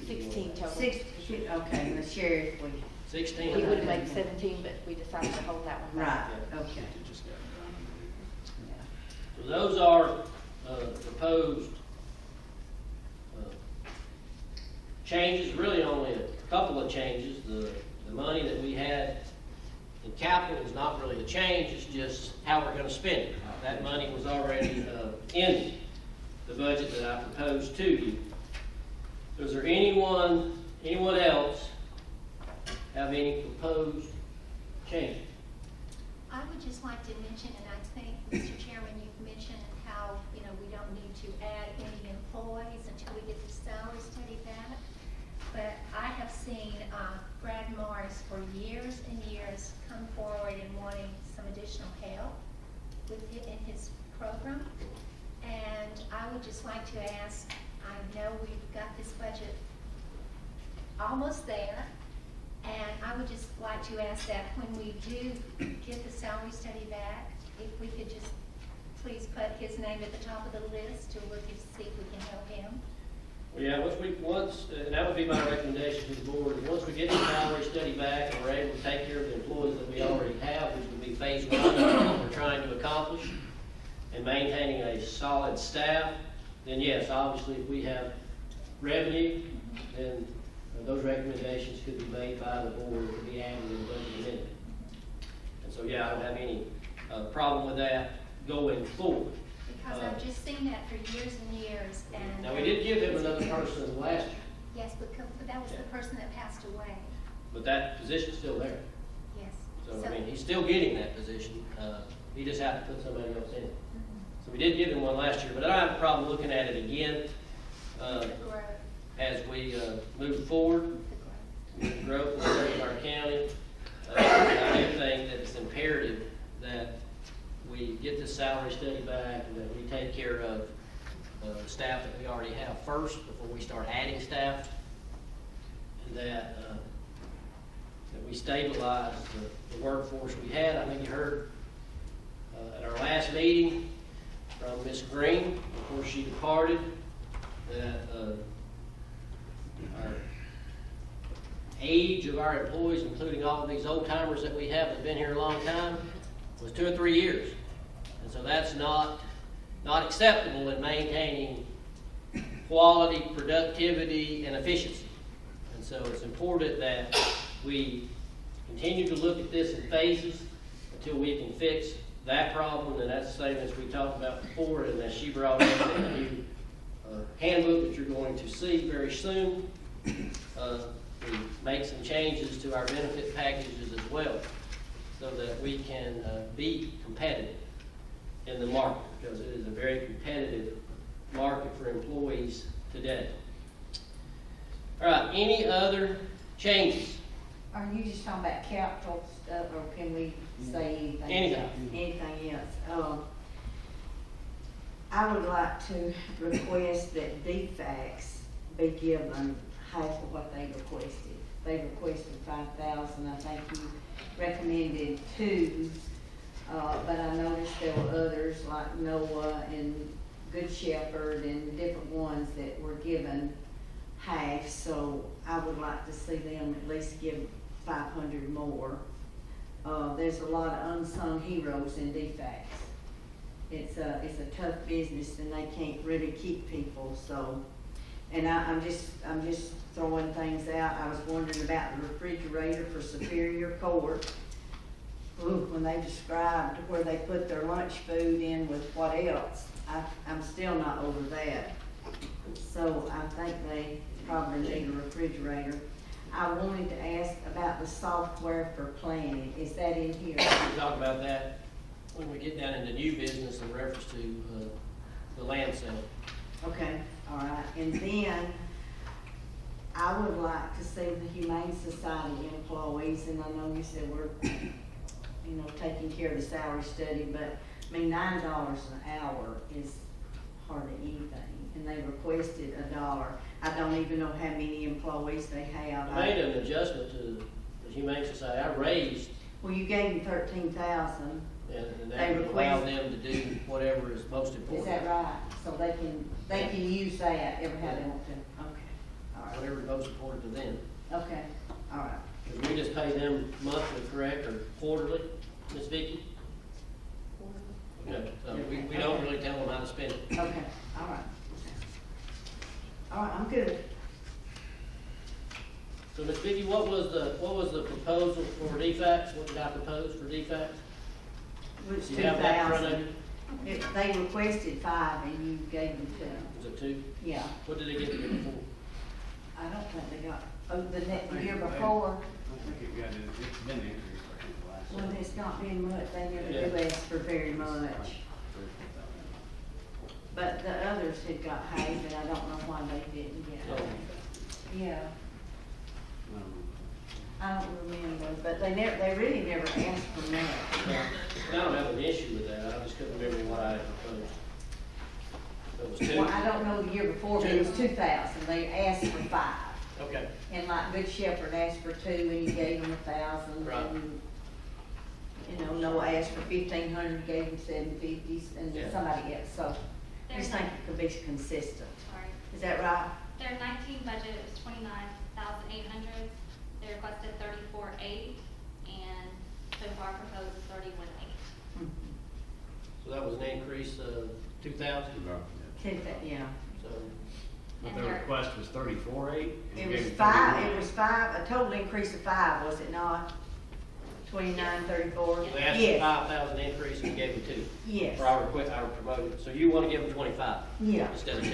16 total. Okay, the sheriff, we, 16. We would have made 17, but we decided to hold that one back. right, okay. So those are proposed changes, really only a couple of changes. The money that we had in capital is not really a change, it's just how we're going to spend it. That money was already in the budget that I proposed to you. So is there anyone else have any proposed changes? I would just like to mention, and I think, Mr. Chairman, you've mentioned how, we don't need to add any employees until we get the salary study back. But I have seen Brad Morris for years and years come forward and wanting some additional help in his program. And I would just like to ask, I know we've got this budget almost there, and I would just like to ask that when we do get the salary study back, if we could just please put his name at the top of the list to look and see if we can help him. Well, yeah, and that would be my recommendation to the board, once we get the salary study back and we're able to take care of the employees that we already have, which would be phase one of what we're trying to accomplish, and maintaining a solid staff, then yes, obviously, if we have revenue, then those recommendations could be made by the board to be added in the budget amendment. And so, yeah, I don't have any problem with that going forward. Because I've just seen that for years and years, and. Now, we did give him another person last year, Yes, but that was the person that passed away, but that position's still there. yes. So, I mean, he's still getting that position. He just had to put somebody else in it. Mhm. So we did give him one last year, but I don't have a problem looking at it again The growth, as we move forward. the growth. Growth in our county. I do think that it's imperative that we get the salary study back, and that we take care of the staff that we already have first before we start adding staff, and that we stabilize the workforce we had. I think you heard at our last meeting from Ms. Green, before she departed, that our age of our employees, including all of these old timers that we have that have been here a long time, was 2 or 3 years. And so that's not acceptable in maintaining quality, productivity, and efficiency. And so it's important that we continue to look at this in phases until we can fix that problem, and that's the same as we talked about before, and as she brought up in the new handbook that you're going to see very soon. We make some changes to our benefit packages as well, so that we can be competitive in the market, because it is a very competitive market for employees today. All right, any other changes? Are you just talking about capital stuff, or can we say anything? Anything. Anything else? I would like to request that DFAX be given half of what they requested. They requested 5,000, I think you recommended 2, but I noticed there were others like Noah and Good Shepherd and different ones that were given half, so I would like to see them at least give 500 more. There's a lot of unsung heroes in DFAX. It's a tough business, and they can't really keep people, so. And I'm just throwing things out. I was wondering about the refrigerator for Superior Court. Ooh, when they described where they put their lunch food in with what else, I'm still not over that. So I think they probably need a refrigerator. I wanted to ask about the software for planning. Is that in here? We'll talk about that when we get down into new business in reference to the land sale. Okay, all right. And then I would like to see the Humane Society employees, and I know you said we're, taking care of the salary study, but I mean, $9 an hour is hardly anything, and they requested $1. I don't even know how many employees they have. I made an adjustment to the Humane Society. I raised, Well, you gave them 13,000. and They that would allow request- them to do whatever is most important. Is that right? So they can use that every how they want to? Okay, all right. Whatever is most important to them. Okay, all right. Because we just pay them monthly, correct, or quarterly, Ms. Vicki? Okay, so we don't really tell them how to spend it. Okay, all right. All right, I'm good. So, Ms. Vicki, what was the proposal for DFAX? What did I propose for DFAX? It was Do you have that in front of 2,000. you? They requested 5 and you gave them 2. Was it 2? Yeah, What did they get the year before? I don't think they got, the year before, I think it's been increased, I think, the last. well, it's not been much, they never Yeah. do ask for very much. But the others had got half, and I don't know why they didn't get Oh. half. Yeah, I don't remember, but they really never asked for much. I don't have an issue with that, I just couldn't remember what I had proposed. So it was 2? Well, I don't know the year before, but it was 2,000, they asked for 5. Okay, And like Good Shepherd asked for 2 and you gave them 1,000. Right. And, Noah asked for 1,500, gave him 750, and Yeah. somebody else, so I just think it could be consistent. Sorry. Is that right? Their 19 budget was 29,800. They requested 34,800, and so far proposed 31,800. so that was an increase of 2,000, Yeah. so, But the request was 34,800? It was 5, a total increase of 5, was it not? 29, 34? they asked for 5,000 increase and we gave them 2. Yes, For our request, our promoted, so you want to give them 25 yeah, instead of 2?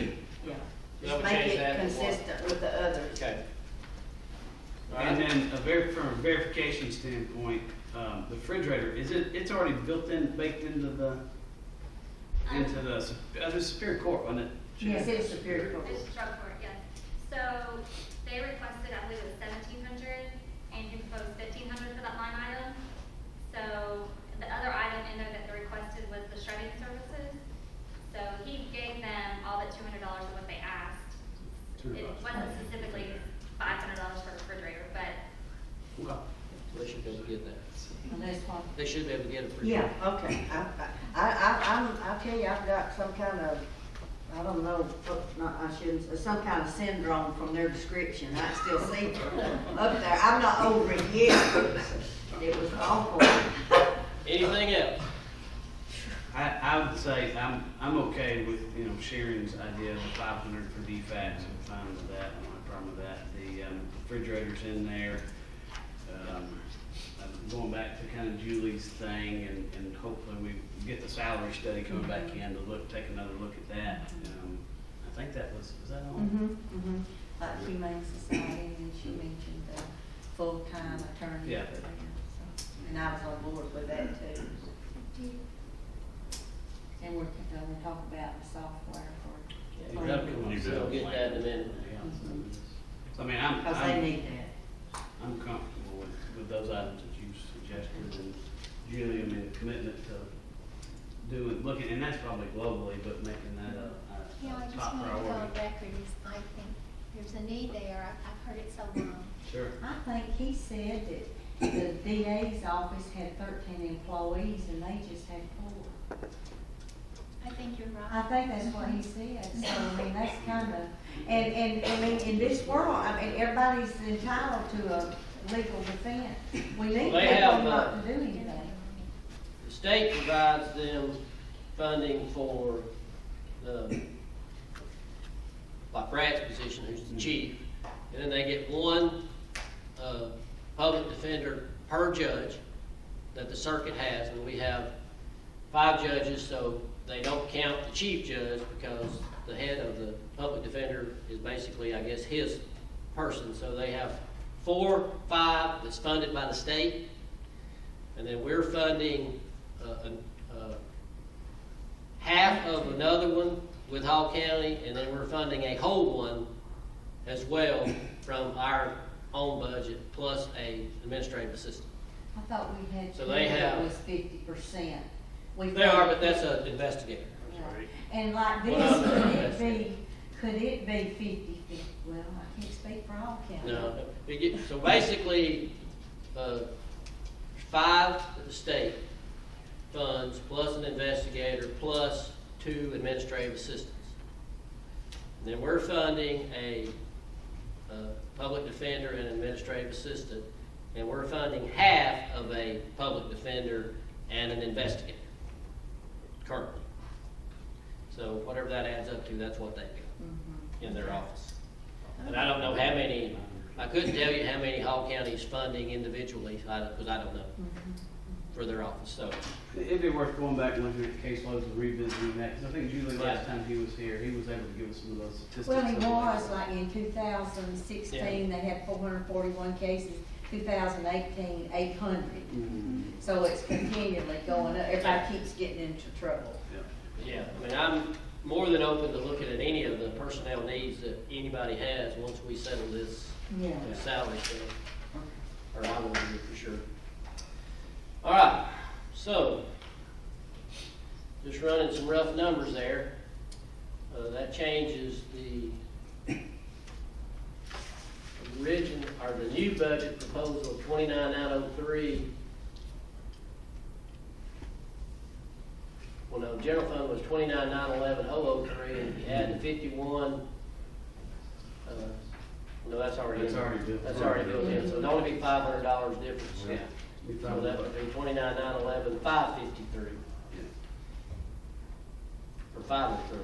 yeah. That Just would make change it that to what? consistent with the others. Okay. All And right. then from a verification standpoint, the refrigerator, it's already baked into the Superior Court, wasn't it? Yes, it's Superior Court. It's drug court, yes. So they requested, I believe it was 1,700, and you proposed 1,500 for that line item. So the other item in there that they requested was the shredding services. So he gave them all but $200 of what they asked. It wasn't specifically $500 for a refrigerator, but Okay. They should be able to get that. And that's what, They should be able to get it for sure. yeah, okay. I tell you, I've got some kind of, I don't know, I shouldn't, some kind of syndrome from their description. I still see it up there. I'm not over it yet. It was awful. Anything else? I would say I'm okay with, Sharon's idea of the 500 for DFAX. I'm fine with that. I don't have a problem with that. The refrigerator's in there. Going back to kind of Julie's thing, and hopefully we get the salary study coming back in to take another look at that. I think that was that on? Like Humane Society, and she mentioned the full-time attorney Yeah. for them, so. And I was on board with that too. And we're gonna talk about the software for. Yeah, that'll come up, so we'll get that in a minute. So I mean, Cause they need that. I'm comfortable with those items that you suggested, and Julie, I mean, the commitment to looking, and that's probably globally, but making that Yeah, I a just top want to go on priority. record, is I think there's a need there. I've heard it so long. Sure. I think he said that the DA's office had 13 employees and they just had 4. I think you're I right. think that's what he said, so I mean, that's kind of, and I mean, in this world, I mean, everybody's entitled to a legal defense. We need They have, people not to do anything. The state provides them funding for the, like Brad's position, who's the chief, and then they get one, public defender per judge that the circuit has, and we have 5 judges, so they don't count the chief judge because the head of the public defender is basically, I guess, his person. So they have 4, 5 that's funded by the state, and then we're funding half of another one with Hall County, and then we're funding a whole one as well from our own budget plus a administrative assistant. I thought we had So two they that have- was 50%. They are, but that's an investigator. Right. And like this, Well, could it be 50? Well, I can't speak for all counties. No, so basically, 5 that the state funds, plus an investigator, plus 2 administrative assistants. And then we're funding a public defender and administrative assistant, and we're funding half of a public defender and an investigator currently. So whatever that adds up to, that's what they get in their office. And I don't know how many, I couldn't tell you how many Hall County is funding individually, because I don't know, for their office, so. It'd be worth going back and looking at the caseloads and revisiting that, because I think Julie, last time he was here, he was able to give us some of those statistics. Well, he was, like in 2016, they had 441 cases, 2018, 800. So it's continually going up, everybody keeps getting into trouble. Yeah, I mean, I'm more than open to looking at any of the personnel needs that anybody has once we settle this Yeah. salary thing. Or I will do it for sure. All right, so, just running some rough numbers there. That changes the the new budget proposal of 29,903. Well, no, general fund was 29,911,003, and if you add the 51, no, that's already in. That's already built. That's already built in, so it'd only be $500 difference. Yeah. So that would be 29,911,553. Or 503.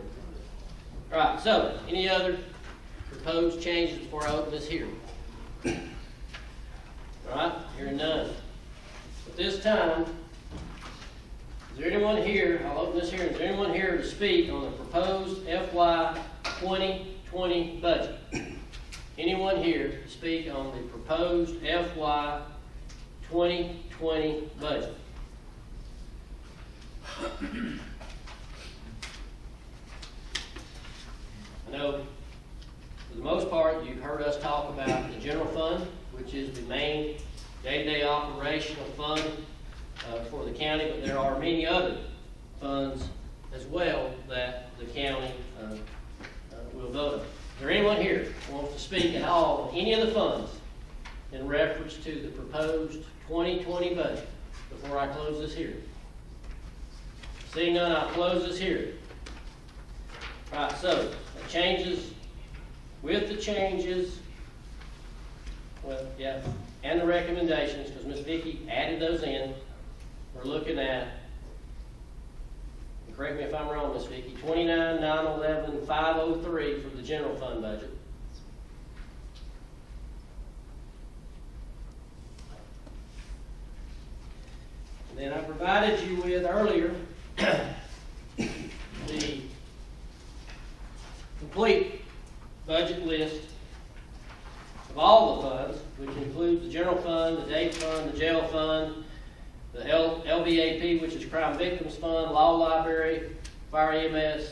All right, so any other proposed changes before I open this hearing? All right, hearing none. At this time, is there anyone here, I'll open this hearing, is there anyone here to speak on the proposed FY 2020 budget? Anyone here to speak on the proposed FY 2020 budget? I know, for the most part, you've heard us talk about the general fund, which is the main day-to-day operational fund for the county, but there are many other funds as well that the county will vote on. Is there anyone here who wants to speak at all on any of the funds in reference to the proposed 2020 budget before I close this hearing? Seeing none, I'll close this hearing. All right, so the changes, with the changes, well, yeah, and the recommendations, because Ms. Vicki added those in, we're looking at, and correct me if I'm wrong, Ms. Vicki, 29,911,503 for the general fund budget. And then I provided you with earlier the complete budget list of all the funds, which includes the general fund, the day fund, the jail fund, the LVAP, which is Crime Victims Fund, Law Library, Fire EMS,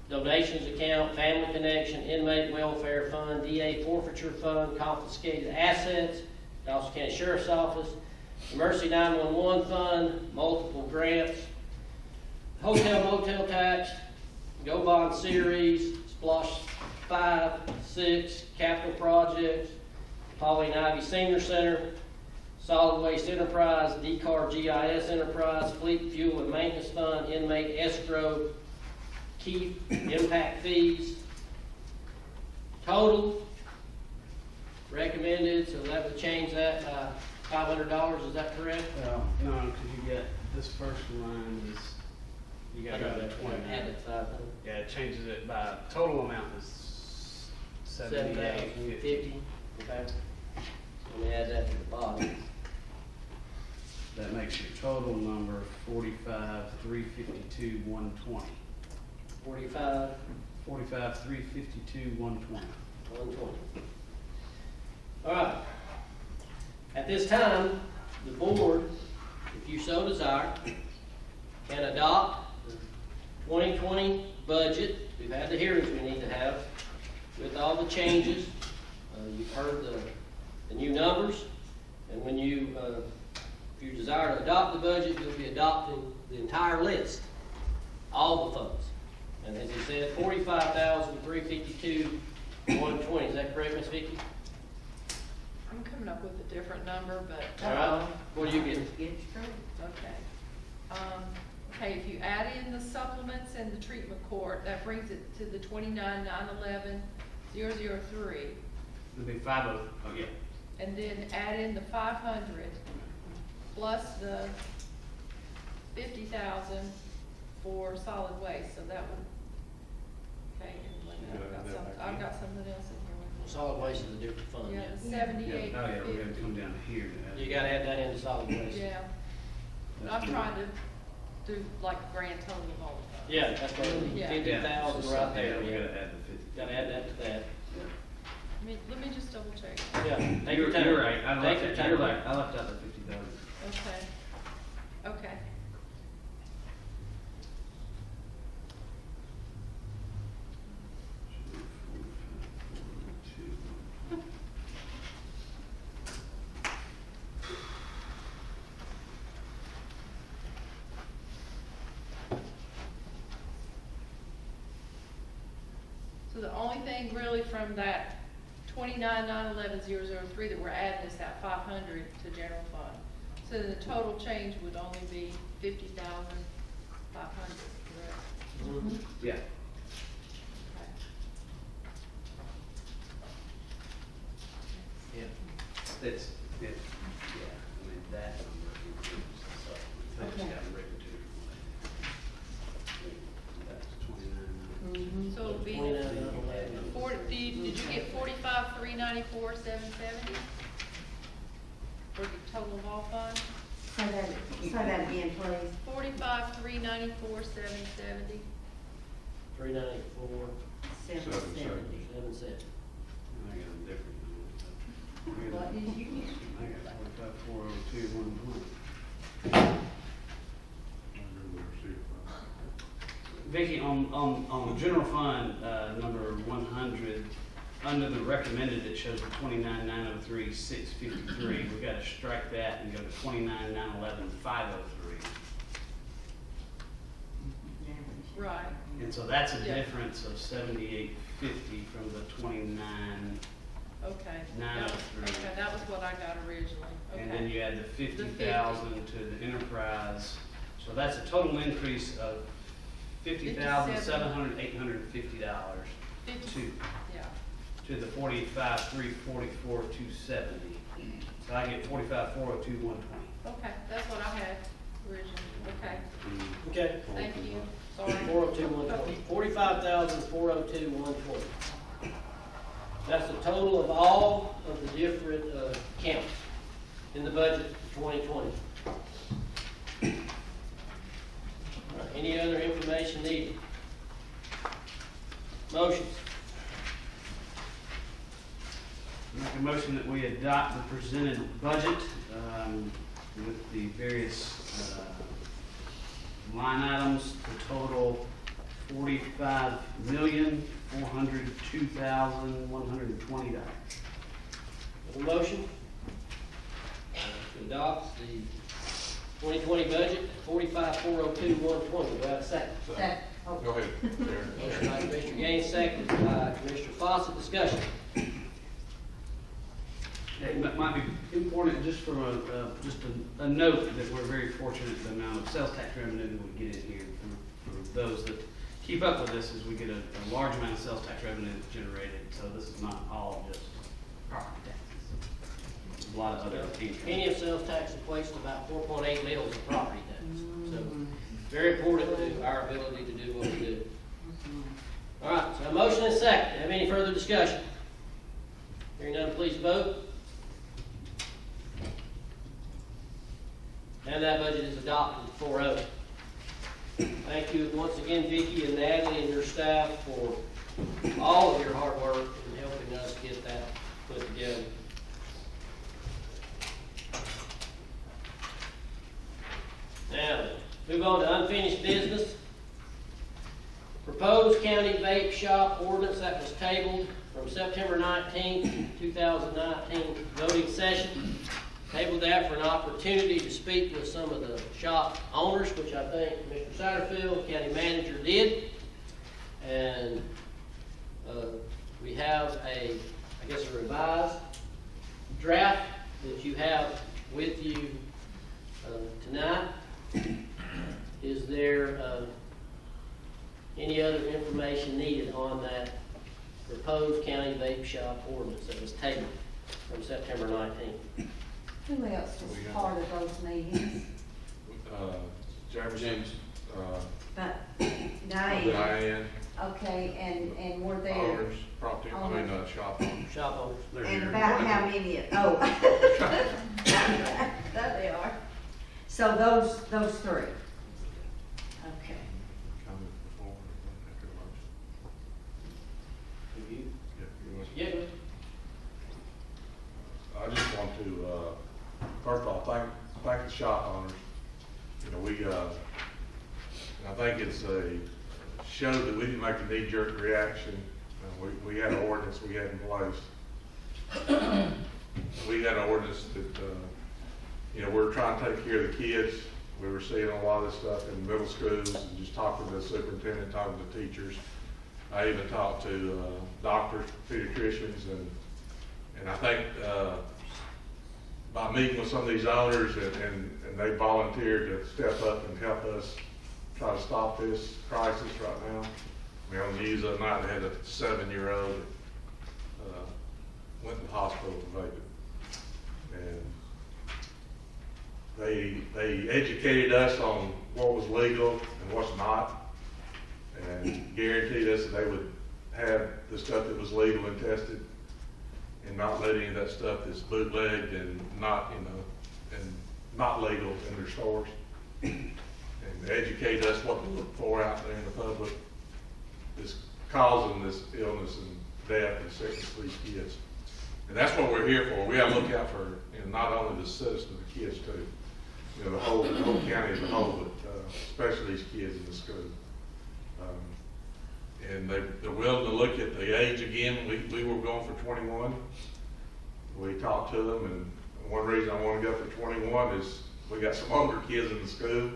Donations Account, Family Connection, Inmate Welfare Fund, DA Forfeiture Fund, Confiscated Assets, Dawson County Sheriff's Office, the Mercy 911 Fund, multiple grants, hotel motel tax, Go Bond Series, Splosh 5, 6, capital projects, Pauline Ivy Senior Center, Solid Waste Enterprise, DCAR GIS Enterprise, Fleet Fuel and Maintenance Fund, Inmate Escrow, Key Impact Fees. Total recommended, so that would change that by $500, is that correct? No, because you get, this first line is, you got to go to 29. Add it 500. Yeah, it changes it by, total amount is 78.50. 7,050, okay. Let me add that to the bottom. That makes your total number 45,352,120. 45, 45,352,120. 120. All right. At this time, the board, if you so desire, can adopt the 2020 budget. We've had the hearings we need to have with all the changes. You've heard the new numbers, and when you, if you desire to adopt the budget, you'll be adopting the entire list, all the funds. And as he said, 45,352,120. Is that correct, Ms. Vicki? I'm coming up with a different number, but. All right. What do you get? Get straight. Okay. Okay, if you add in the supplements and the treatment court, that brings it to the 29,911,003. It'll be 50, oh yeah. And then add in the 500 plus the 50,000 for solid waste, so that would, okay, I've got something else in here with me. Solid waste is a different fund. Yeah, the Yeah, 78. oh yeah, we're gonna come down to here. You gotta add that into solid waste. Yeah, but I'm trying to do like a grand total of all of them. Yeah, that's what, Yeah. 50,000 right there. Yeah, we Yeah. gotta add the 50. Gotta add that to that. Let me just double check. Yeah, take your time. You're right, I Take left your it, time. you're right, I left out the 50,000. Okay. Okay. So the only thing really from that 29,911,003 that we're adding is that 500 to general fund. So the total change would only be 50,500, correct? Mhm. Yeah. Okay. Yeah. That's, yeah, I mean, that number includes the supplement. That's Okay. got written to. That's 29. So it'll be 29,911. 40, did you get 45,394,770? For the total of all funds? Say that again, please. 45,394,770. 394, 770. 77. I got a different number. What did you get? I got 45,402,120. Vicki, on the general fund, number 100, under the recommended, it shows the 29,903,653. We've got to strike that and go to 29,911,503. Right, And so that's a Yeah. difference of 7850 from the 29. okay. 903. Okay, that was what I got originally, And then okay. you add the 50,000 to the enterprise. So that's a total increase of $50,850 Fifty, yeah, to the 45,344,270. So I get 45,402,120. okay, that's what I had originally, okay, Okay. thank you, sorry. 402,120, 45,402,120. That's the total of all of the different counts in the budget for 2020. All right, any other information needed? Motions? Make a motion that we adopt the presented budget with the various line items to total $45,402,120. A motion to adopt the 2020 budget, 45,402,120. Do I have a second? That, Go ahead, Mayor. Motion by Commissioner Gaines, second by Commissioner Fawcett. Discussion. It might be important, just for a note, that we're very fortunate the amount of sales tax revenue that we get in here. For those that keep up with this, is we get a large amount of sales tax revenue that's generated, so this is not all just property taxes. There's a lot of other things. Penny of sales tax equates to about 4.8 mils of property tax. So, very important to our ability to do what we do. All right, so a motion and a second. Have any further discussion? Hearing none, please vote. And that budget is adopted 4-0. Thank you once again, Vicki and Natalie and your staff, for all of your hard work in helping us get that put together. Now, move on to unfinished business. Proposed county vape shop ordinance that was tabled from September 19th, 2019 voting session. Tabled that for an opportunity to speak with some of the shop owners, which I think Mr. Satterfield, county manager, did. And we have a revised draft that you have with you tonight. Is there any other information needed on that proposed county vape shop ordinance that was tabled from September 19th? who else was part of those meetings? Jefferson, But Diane, Diane, okay, and were there, owners, property, shop owners. Shop owners. They're and here. about how many, oh. There they are. So those three. Okay. Comment before, after the Have motion. you? Yeah, you want- Yeah. I just want to, first of all, thank the shop owners. You know, I think it's a show that we didn't make a knee-jerk reaction. We had an ordinance we had in place. We had an ordinance that, we're trying to take care of the kids. We were seeing a lot of this stuff in middle schools and just talking to the superintendent, talking to teachers. I even talked to doctors, pediatricians, and I think by meeting with some of these owners and they volunteered to step up and help us try to stop this crisis right now. I mean, on the news the other night, they had a 7-year-old went to the hospital for vaping. And they educated us on what was legal and what's not, and guaranteed us that they would have the stuff that was legal and tested, and not let any of that stuff that's bootlegged and not, and not legal in their stores. And educate us what to look for out there in the public that's causing this illness and death and sickness to these kids. And that's what we're here for. We gotta look out for, not only the citizens, but the kids too. The whole county as a whole, but especially these kids in the school. and they're willing to look at the age again. We were going for 21. We talked to them, and one reason I want to go for 21 is we got some older kids in the school.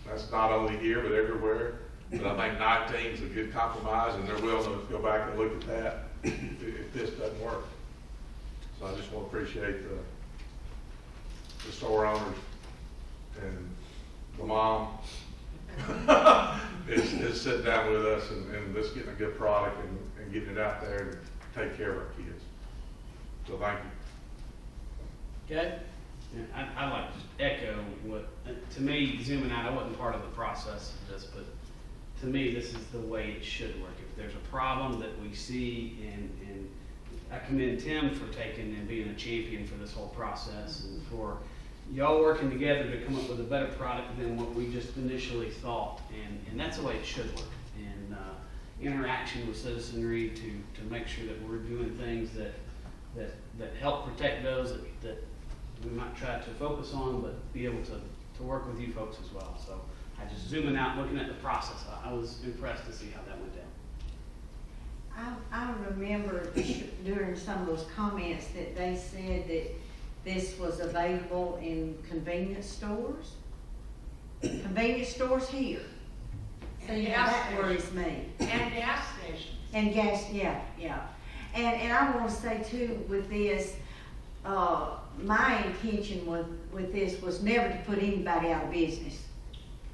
That's not only here, but everywhere. But I think 19 is a good compromise, and they're willing to go back and look at that if this doesn't work. So I just want to appreciate the store owners and the mom is sitting down with us and just getting a good product and getting it out there and take care of our kids. So thank you. Okay? Yeah, I'd like to echo what, to me, zooming out, I wasn't part of the process of this, but to me, this is the way it should work. If there's a problem that we see, and I commend Tim for taking and being a champion for this whole process, and for y'all working together to come up with a better product than what we just initially thought, and that's the way it should work. And interaction with citizenry to make sure that we're doing things that help protect those that we might try to focus on, but be able to work with you folks as well. So I just zooming out, looking at the process, I was impressed to see how that went down. I remember during some of those comments that they said that this was available in convenience stores. Convenience stores here. And See, gas that stations. worries me. And gas stations. And gas, yeah. And I want to say too, with this, my intention with this was never to put anybody out of business.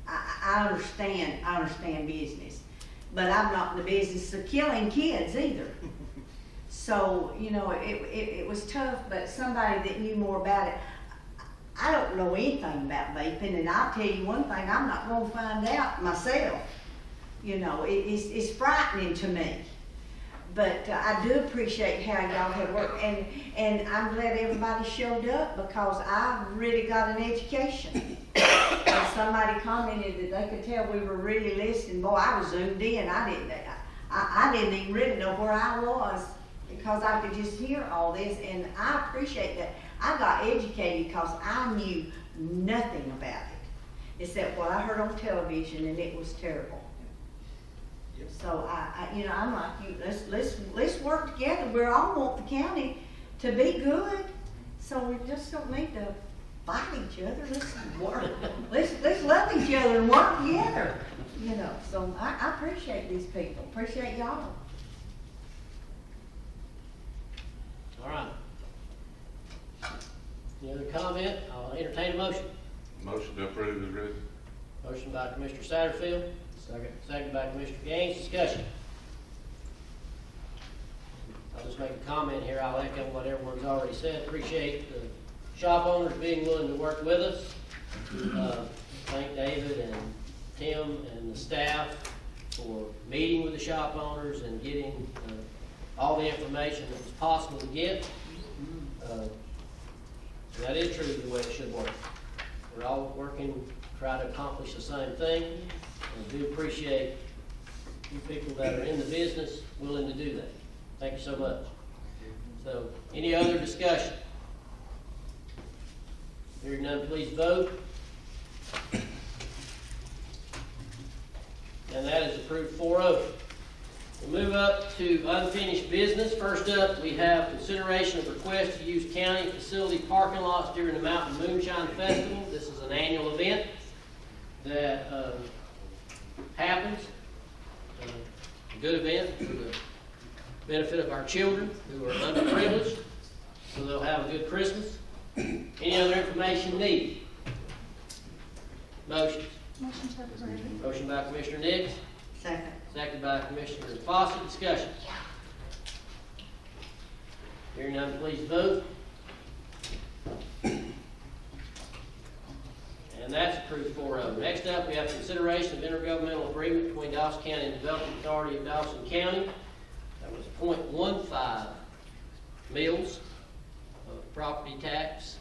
I understand business, but I'm not in the business of killing kids either. So, you know, it was tough, but somebody that knew more about it, I don't know anything about vaping, and I'll tell you one thing, I'm not gonna find out myself. You know, it's frightening to me. But I do appreciate how y'all have worked, and I'm glad everybody showed up because I really got an education. And somebody commented that they could tell we were really listening. Boy, I was zoomed in. I didn't even really know where I was because I could just hear all this, and I appreciate that. I got educated because I knew nothing about it except what I heard on television, and it was terrible. So you know, I'm like you. Let's work together. We all want the county to be good, so we just don't need to fight each other. Let's work. Let's love each other and work together. You know. So I appreciate these people. Appreciate y'all. All right. Any other comment? I'll entertain a motion. Motion to approve is written. Motion by Commissioner Satterfield. Second by Commissioner Gaines. Discussion. I'll just make a comment here. I'll echo what everyone's already said. Appreciate the shop owners being willing to work with us. Thank David and Tim and the staff for meeting with the shop owners and getting all the information that was possible to get. That is truly the way it should work. We're all working to try to accomplish the same thing. And I do appreciate you people that are in the business willing to do that. Thank you so much. So, any other discussion? Hearing none, please vote. And that is approved 4-0. We'll move up to unfinished business. First up, we have consideration of request to use county facility parking lots during the Mountain Moonshine Festival. This is an annual event that happens. A good event for the benefit of our children who are underprivileged, so they'll have a good Christmas. Any other information needed? Motion. Motion to approve. Motion by Commissioner Nix. Second. Second by Commissioner Fawcett. Discussion. Hearing none, please vote. And that's approved 4-0. Next up, we have consideration of intergovernmental agreement between Dawson County and Development Authority of Dawson County. That was 0.15 mils of property tax,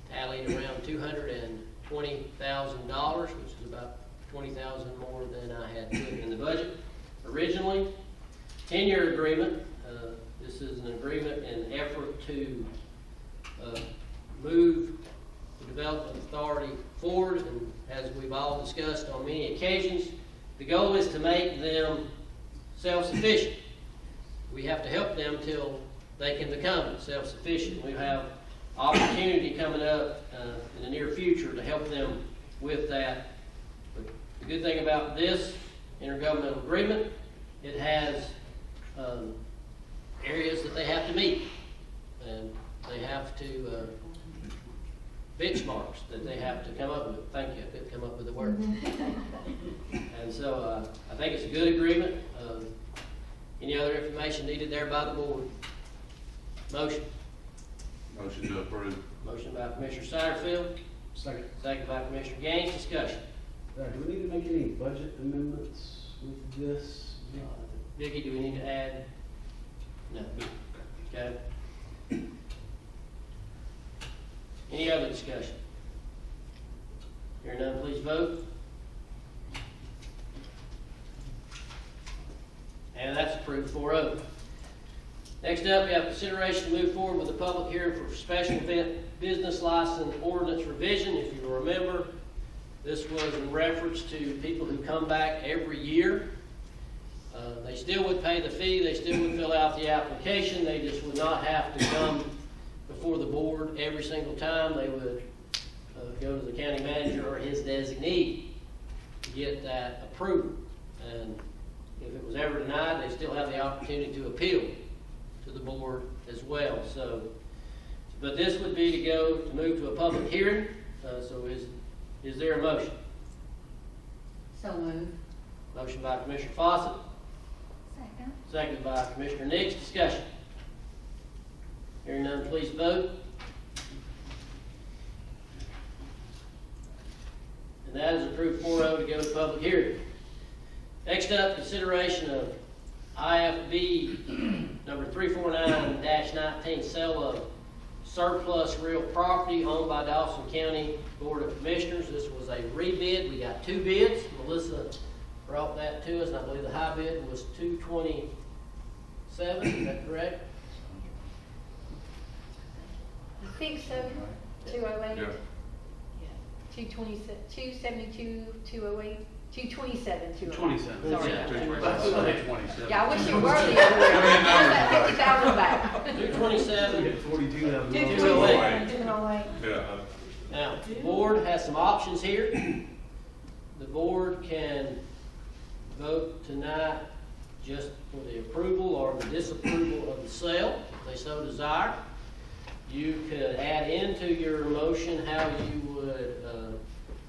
tallied around $220,000, which is about $20,000 more than I had put in the budget originally. 10-year agreement. This is an agreement in effort to move the Development Authority forward, and as we've all discussed on many occasions, the goal is to make them self-sufficient. We have to help them till they can become self-sufficient. We have opportunity coming up in the near future to help them with that. But the good thing about this intergovernmental agreement, it has areas that they have to meet. And they have to, benchmarks that they have to come up with. Thank you, I couldn't come up with the word. And so I think it's a good agreement. Any other information needed there by the board? Motion. Motion to approve. Motion by Commissioner Satterfield, Second. second by Commissioner Gaines. Discussion. Do we need to make any budget amendments with this? Vicki, do we need to add? No. Okay. Any other discussion? Hearing none, please vote. And that's approved 4-0. Next up, we have consideration to move forward with a public hearing for special event business license ordinance revision. If you remember, this was in reference to people who come back every year. They still would pay the fee, they still would fill out the application, they just would not have to come before the board every single time. They would go to the county manager or his designee to get that approved. And if it was ever denied, they still have the opportunity to appeal to the board as well. So, but this would be to move to a public hearing. So is there a motion? So moved. Motion by Commissioner Fawcett, Second. seconded by Commissioner Nix. Discussion. Hearing none, please vote. And that is approved 4-0 to go to public hearing. Next up, consideration of IFB number 349-19, sale of surplus real property owned by Dawson County Board of Commissioners. This was a rebid. We got 2 bids. Melissa brought that to us, and I believe the high bid was $227. Is that correct? I think so, 208. Yeah. 272, 208, 227, 208. 27. Sorry. Yeah. 27. Yeah, I wish you were the other way. Give that 50,000 back. 227. 42,000. 208. 208. Yeah. Now, the board has some options here. The board can vote tonight just for the approval or the disapproval of the sale, if they so desire. You could add into your motion how you would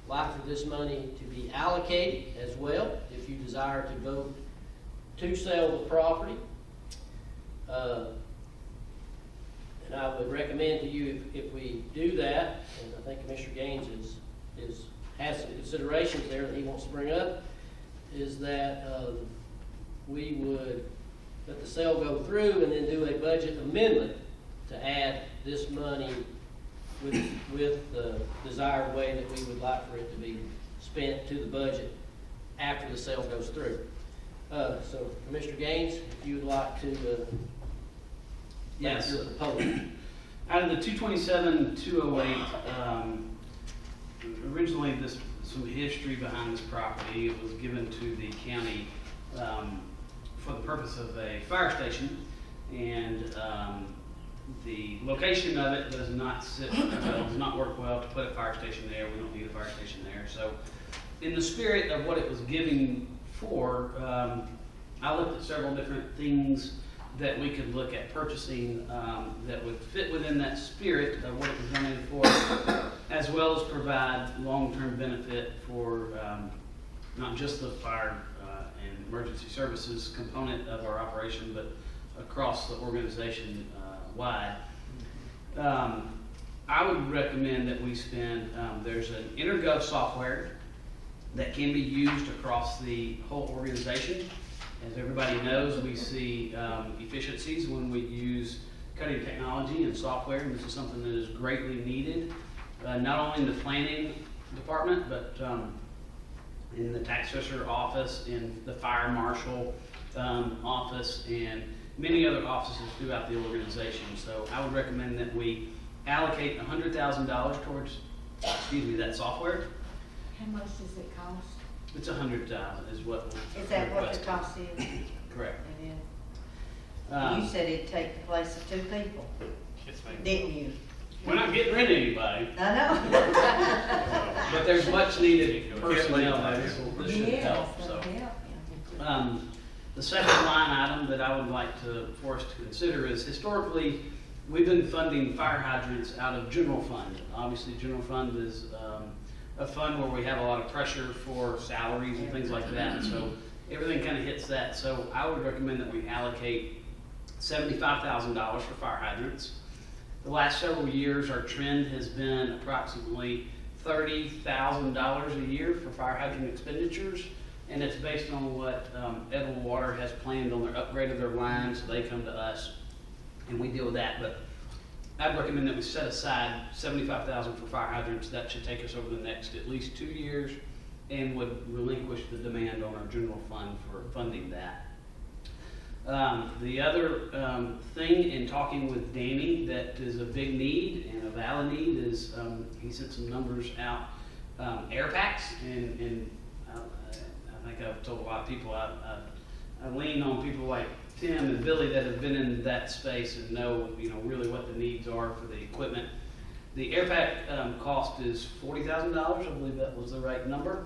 like for this money to be allocated as well, if you desire to vote to sell the property. And I would recommend to you, if we do that, and I think Commissioner Gaines has some considerations there that he wants to bring up, is that we would let the sale go through and then do a budget amendment to add this money with the desired way that we would like for it to be spent to the budget after the sale goes through. So Commissioner Gaines, if you would like to Yes. make your proposal. Out of the 227, 208, originally some history behind this property. It was given to the county for the purpose of a fire station, and the location of it does not does not work well to put a fire station there. We don't need a fire station there. So in the spirit of what it was given for, I looked at several different things that we could look at purchasing that would fit within that spirit of what it was done for, as well as provide long-term benefit for not just the fire and emergency services component of our operation, but across the organization wide. I would recommend that we spend, there's an InterGov software that can be used across the whole organization. As everybody knows, we see efficiencies when we use cutting technology and software, and this is something that is greatly needed, not only in the planning department, but in the tax assessor office, in the fire marshal office, and many other offices throughout the organization. So I would recommend that we allocate $100,000 towards, that software. How much does it cost? It's $100,000 is what. Is that what the cost is? Correct. It is. Um, You said it'd take the place of 2 people, didn't you? We're not getting rid of anybody, I know. but there's much needed personnel there. This should Yes, help, so. that'll help, yeah. The second line item that I would like for us to consider is historically, we've been funding fire hydrants out of general fund. Obviously, general fund is a fund where we have a lot of pressure for salaries and things like that, so everything kind of hits that. So I would recommend that we allocate $75,000 for fire hydrants. The last several years, our trend has been approximately $30,000 a year for fire hydrant expenditures. And it's based on what Edward Water has planned on their upgrade of their lines, so they come to us and we deal with that. But I'd recommend that we set aside $75,000 for fire hydrants. That should take us over the next at least 2 years and would relinquish the demand on our general fund for funding that. The other thing in talking with Danny that is a big need and a valid need is he sent some numbers out, air packs, and I think I've told a lot of people, I lean on people like Tim and Billy that have been in that space and know, really what the needs are for the equipment. The air pack cost is $40,000, I believe that was the right number.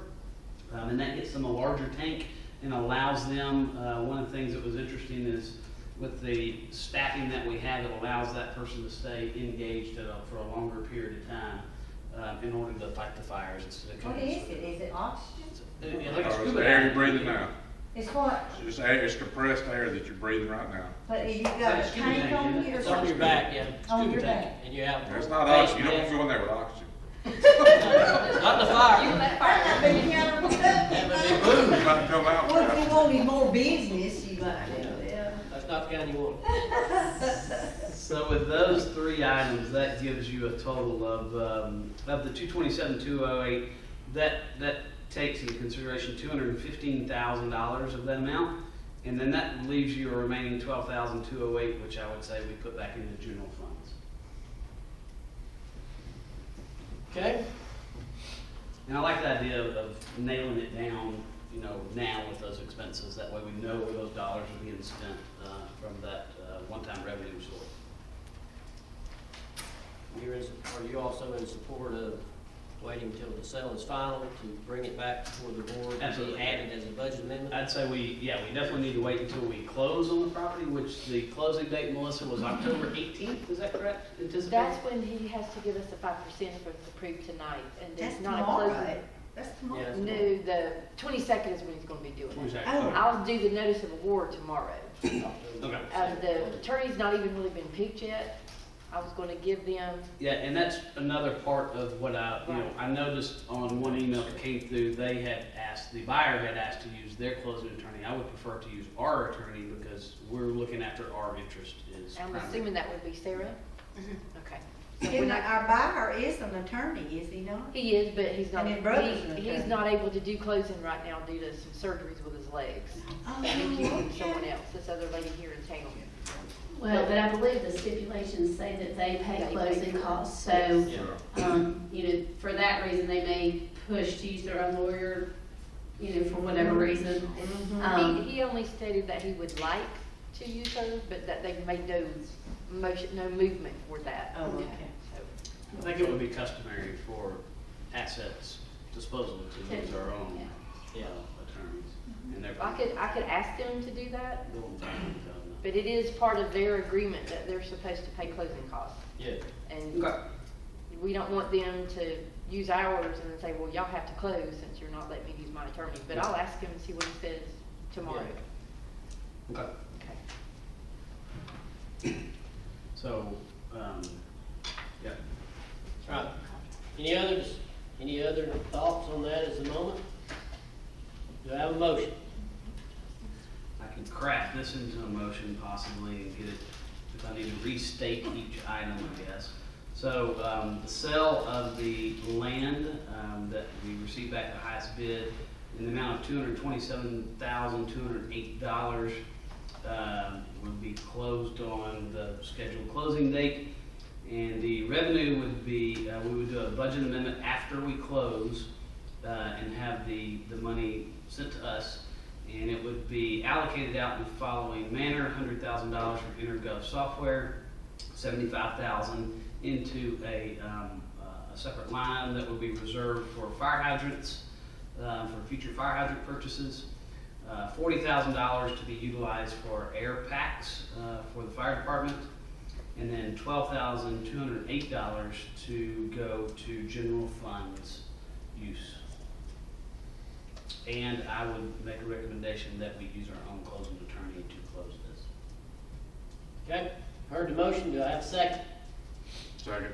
And that gets them a larger tank and allows them, one of the things that was interesting is with the staffing that we have, it allows that person to stay engaged for a longer period of time in order to fight the fires instead of What coming. is it? Is it oxygen? Like a It's scuba the air you're dive. breathing now. It's what? It's just air, it's compressed air that you're breathing right now. But you got a That's scuba tank on tank, you or It's on your something? back, yeah. On Scuba your tank. back. And you have. It's not face oxygen, you don't mask. go in there with oxygen. Not in the fire. You let fire. Have a big boom. You might come out. Well, if you wanted more business, you might, yeah. That's not the kind you want. So with those 3 items, that gives you a total of the 227,208, that takes into consideration $215,000 of that amount, and then that leaves you a remaining $12,208, which I would say we put back into general funds. Okay? And I like the idea of nailing it down, now with those expenses. That way we know where those dollars are being spent from that one-time revenue source. Are you also in support of waiting until the sale is final to bring it back before the board and be Absolutely. added as a budget amendment? I'd say we definitely need to wait until we close on the property, which the closing date, Melissa, was October 18th, is that correct? Anticipated? That's when he has to give us the 5% if it's approved tonight, and That's there's not a tomorrow. closing. That's tomorrow. Yeah. No, the 22nd is when he's gonna be doing it. 22nd. Oh. I'll do the notice of award tomorrow. Okay. The attorney's not even really been picked yet. I was gonna give them, Yeah, and that's another part of what I noticed on one email that came through, the buyer had asked to use their closing attorney. I would prefer to use our attorney because we're looking after our interest is I'm primary. assuming that would be Sarah? Okay. So we're And not- our buyer is an attorney, is he not? He is, but he's not, And his brother's an he's attorney. not able to do closing right now due to some surgeries with his legs. Oh, He's using okay. someone else, this other lady here in town. Well, but I believe the stipulations say that they pay They pay closing for- costs, so, Yeah. for that reason, they may push to use their own lawyer, for whatever reason. He only stated that he would like to use hers, but that they've made no motion, no movement for that. Oh, okay. So, I think it would be customary for assets disposal to use our own Yeah. attorneys. And they're. I could ask them to do that, Go on, tell them. but it is part of their agreement that they're supposed to pay closing costs. Yeah. And Okay. we don't want them to use ours and then say, well, y'all have to close since you're not letting me use my attorney. But I'll ask him and see what he says tomorrow. Okay. Okay. So, yeah. All right. Any other thoughts on that at the moment? Do I have a motion? I can craft this into a motion possibly and get it, if I need to restate each item, I guess. So, the sale of the land, that we received back the highest bid in the amount of $227,208, would be closed on the scheduled closing date. And the revenue would be, we would do a budget amendment after we close, and have the money sent to us. And it would be allocated out in the following manner: $100,000 from InterGov software, $75,000 into a separate line that would be reserved for fire hydrants, for future fire hydrant purchases, $40,000 to be utilized for air packs for the fire department, and then $12,208 to go to general funds use. And I would make a recommendation that we use our own closing attorney to close this. Okay, heard the motion, do I have a second? Second.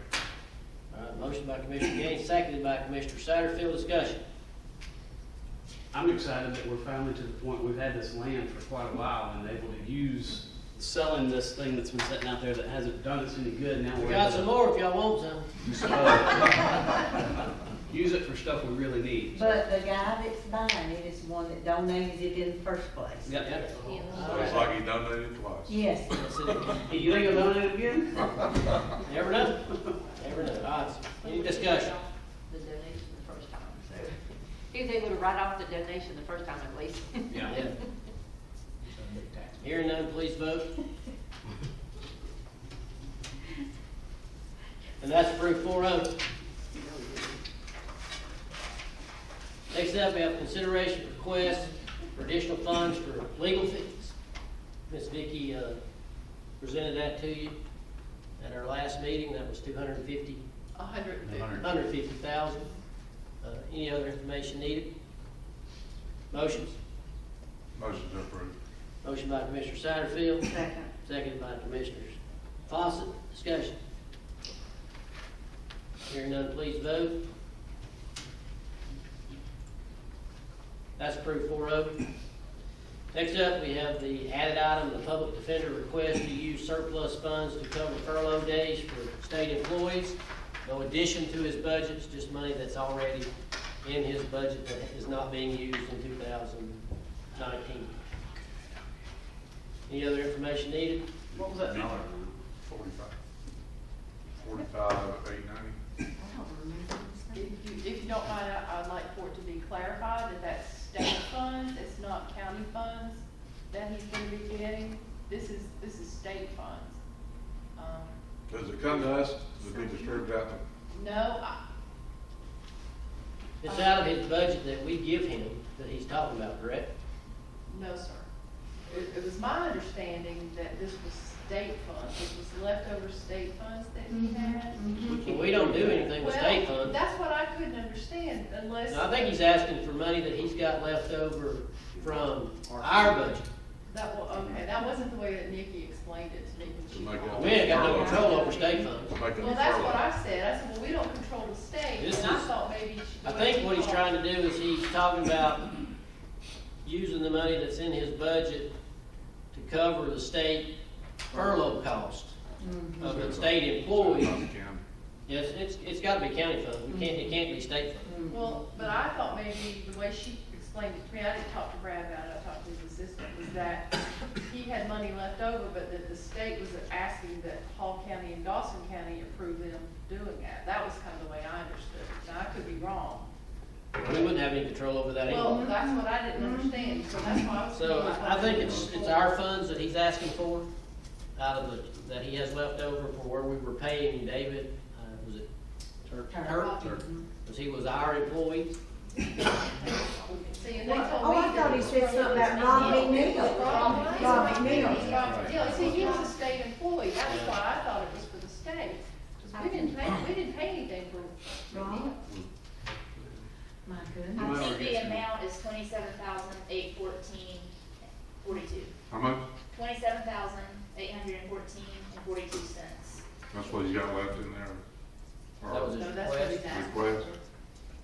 All right, motion by Commissioner Gaines, seconded by Commissioner Satterfield, discussion. I'm excited that we're finally to the point, we've had this land for quite a while and able to use selling this thing that's been sitting out there that hasn't done us any good. Now We we're got able some to more if y'all want some. use it for stuff we really need. But the guy that's buying it is the one that donated it in the first place. Yep. So it's like he donated twice. Yes. You think he'll donate again? Never know, never know. All right, any discussion? The donation the first time, so he was able to write off the donation the first time at least. Yeah. Yeah. Hearing none, please vote. And that's approved 4-0. Next up, we have consideration request for additional funds for legal fees. Ms. Vicki presented that to you at our last meeting. That was $250,000. Any other information needed? Motions? Motion to approve. Motion by Commissioner Satterfield, Second. seconded by Commissioners Fawcett. Discussion. Hearing none, please vote. That's approved 4-0. Next up, we have the added item, the public defender request to use surplus funds to cover furlough days for state employees. No addition to his budget, it's just money that's already in his budget that is not being used in 2019. Any other information needed? What was that dollar? 45,890. If you don't mind, I'd like for it to be clarified that that's state funds, it's not county funds that he's gonna be getting. This is state funds. Does it come to us to be distributed out? No, It's out of his budget that we give him, that he's talking about, correct? no, sir. It was my understanding that this was state funds, this was leftover state funds that he had. Well, we don't do anything with state Well, funds. that's what I couldn't understand unless. And I think he's asking for money that he's got left over from our budget. That wasn't the way that Nikki explained it to me when she. To make it- called. We ain't got no control over state funds. To make it Well, that's furlough. what I said. I said, well, we don't control the state, This and I is- thought maybe you should. I think what he's trying to do is he's talking about using the money that's in his budget to cover the state furlough cost of the state employees. Yes, it's gotta be county funds, it can't be state funds. Well, but I thought maybe the way she explained it to me, I didn't talk to Brad about it, I talked to his assistant, was that he had money left over, but that the state was asking that Hall County and Dawson County approve them doing that. That was kind of the way I understood it. Now, I could be wrong. We wouldn't have any control over that Well, anyway. that's what I didn't understand, so that's why I was. So confused. I think it's our funds that he's asking for, out of that he has left over for where we were paying David, was it Turk? Because he was our employee. See, and they told me. Oh, I thought he said something about Rob McNeil. Rob McNeil. Yeah, see, he was a state employee, that's why I thought it was for the state. 'Cause we didn't pay anything for McNeil. My I goodness. think the amount is $27,814.42. How much? $27,814.42. That's what he's got left in there. That was his No, that's what request. he's asking. Request.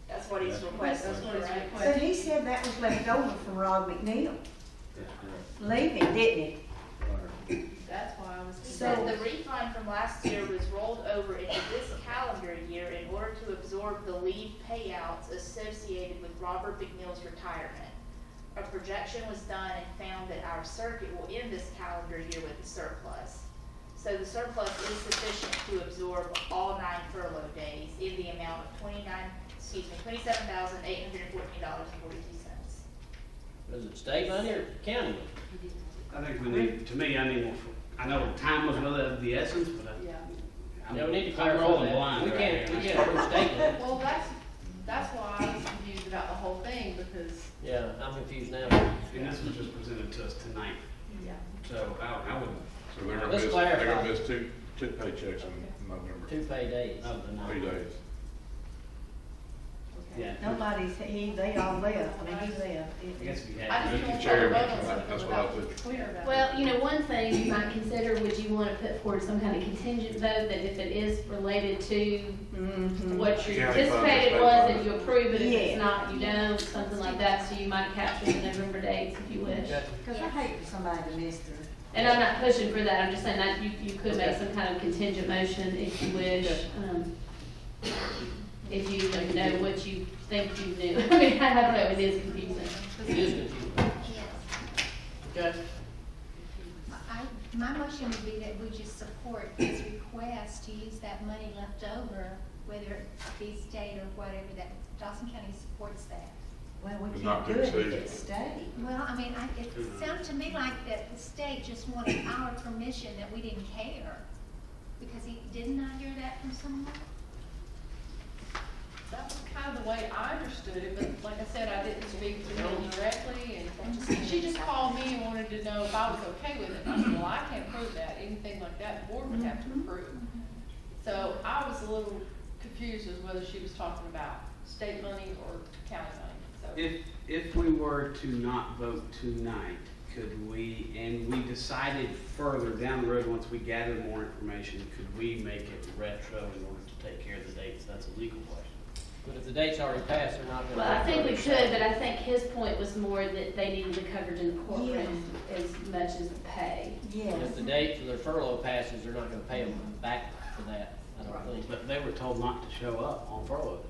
That's what he's requesting, That's what he's correct? But he said that was left over from Rob McNeil, leaving, didn't he? That's why I was. He said the refund from last year was rolled over into this calendar year in order to absorb the leave payouts associated with Robert McNeil's retirement. A projection was done and found that our circuit will end this calendar year with a surplus. So the surplus is sufficient to absorb all 9 furlough days in the amount of $27,814.42. Is it state money or county money? I think we need, to me, I need more, I know time was of the essence, but Yeah. Yeah, we need to I'm clarify rolling that. blind We right can't, here. we can't approve state money. Well, that's why I was confused about the whole thing, because, Yeah, I'm confused now. And this was just presented to us tonight, yeah. so I would, So they're gonna Let's miss, clarify. they're gonna miss two paychecks in November, 2 pay days. of the 3 night. days. Yeah. Nobody's, they all left, I mean, he left. I guess if you I had. just don't Mr. want to Chairman, vote on something that's what I without said. being clear about it. Well, you know, one thing you might consider, would you want to put forward some kind of contingent vote that if it is related to Mhm. what your County funds, anticipated state was, funds. that you approve it, if Yeah. it's not, you don't, something like that, so you might capture the November dates if you wish. Okay. Cause I hate for somebody to miss their. And I'm not pushing for that, I'm just saying that you could make some kind of contingent motion if you wish, if you know what you think you knew. I mean, I don't know, it is confusing. It is confusing. Yes. Okay? My motion would be that we just support his request to use that money left over, whether it be state or whatever, that Dawson County supports that. Well, we But can't not do to it if exceed. it's state. Well, I mean, it sounded to me like that the state just wanted our permission, that we didn't care. Because didn't I hear that from someone? That was kind of the way I understood it, but like I said, I didn't speak to her directly, and she just called me and wanted to know if I was okay with it. And I said, well, I can't approve that, anything like that, the board would have to approve. So I was a little confused as whether she was talking about state money or county money, so. If we were to not vote tonight, could we, and we decided further down the road, once we gathered more information, could we make it retro in order to take care of the dates? That's a legal question. But if the date's already passed, they're not gonna. Well, I think we could, but I think his point was more that they needed the coverage in the courtroom as much as the pay. Yes. If the date for their furlough passes, they're not gonna pay them back for that, I don't think. But they were told not to show up on furlough days.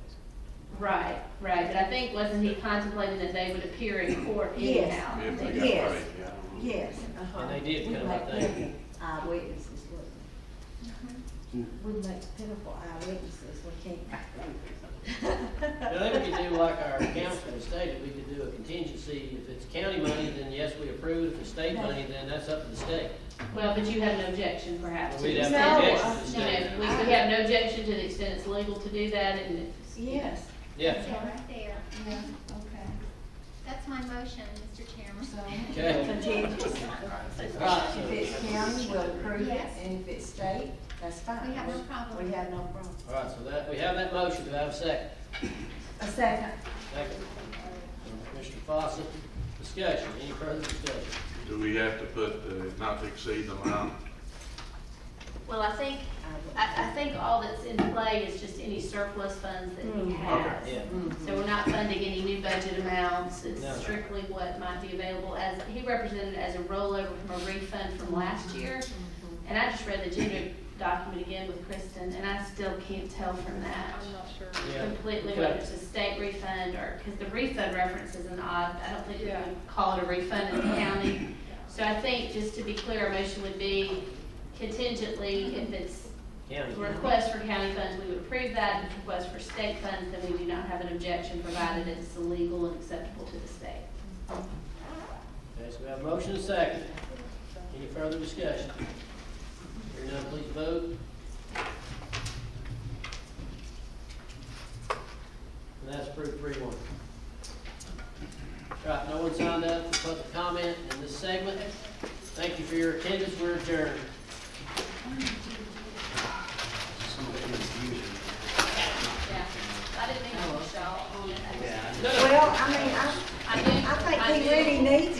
Right, but I think, wasn't he contemplating that they would appear in court Yes. anyhow? If they got Yes. paid, yeah. Yes. uh-huh. And they did We come, I make think. pitiful eyewitnesses, we make pitiful eyewitnesses, we can't. I think we could do like our council has stated, we could do a contingency. If it's county money, then yes, we approve. If it's state money, then that's up to the state. Well, but you have no objection perhaps. to We'd the have No, no objection to the You state. know, we have no objection to the extent it's legal to do that, and it's. Yes. Yeah, Yeah, right there. Yeah, okay. That's my motion, Mr. Chairman. okay. Contingency. Right, If so, it's county, we'll approve it, Yes. and if it's state, that's fine. We have no problem. We have no problem. all right, so that, we have that motion. Do I have a second? A second. Second. Commissioner Fawcett, discussion, any further discussion? Do we have to put the not to exceed the amount? Well, I think all that's in play is just any surplus funds that he has. Yeah. So we're not funding any new budget amounts, it's No. strictly what might be available as, he represented it as a rollover from a refund from last year. And I just read the agenda document again with Kristen, and I still can't tell from that I'm not sure. Yeah. completely Okay. whether it's a state refund or, because the refund reference is an odd, I don't think we Yeah. would call it a refund in the county. So I think, just to be clear, our motion would be contingently, if it's County. a request for county funds, we would approve that. If it's a request for state funds, then we do not have an objection, provided it's legal and acceptable to the state. Okay, so we have a motion and a second. Any further discussion? Hearing none, please vote. And that's approved 3-1. Right, no one signed up for public comment in this segment. Thank you for your attendance, we're adjourned. Some of the confusion. Yeah, I didn't mean to push y'all on it. Yeah. No, no. Well, I mean, I do. I think he really needs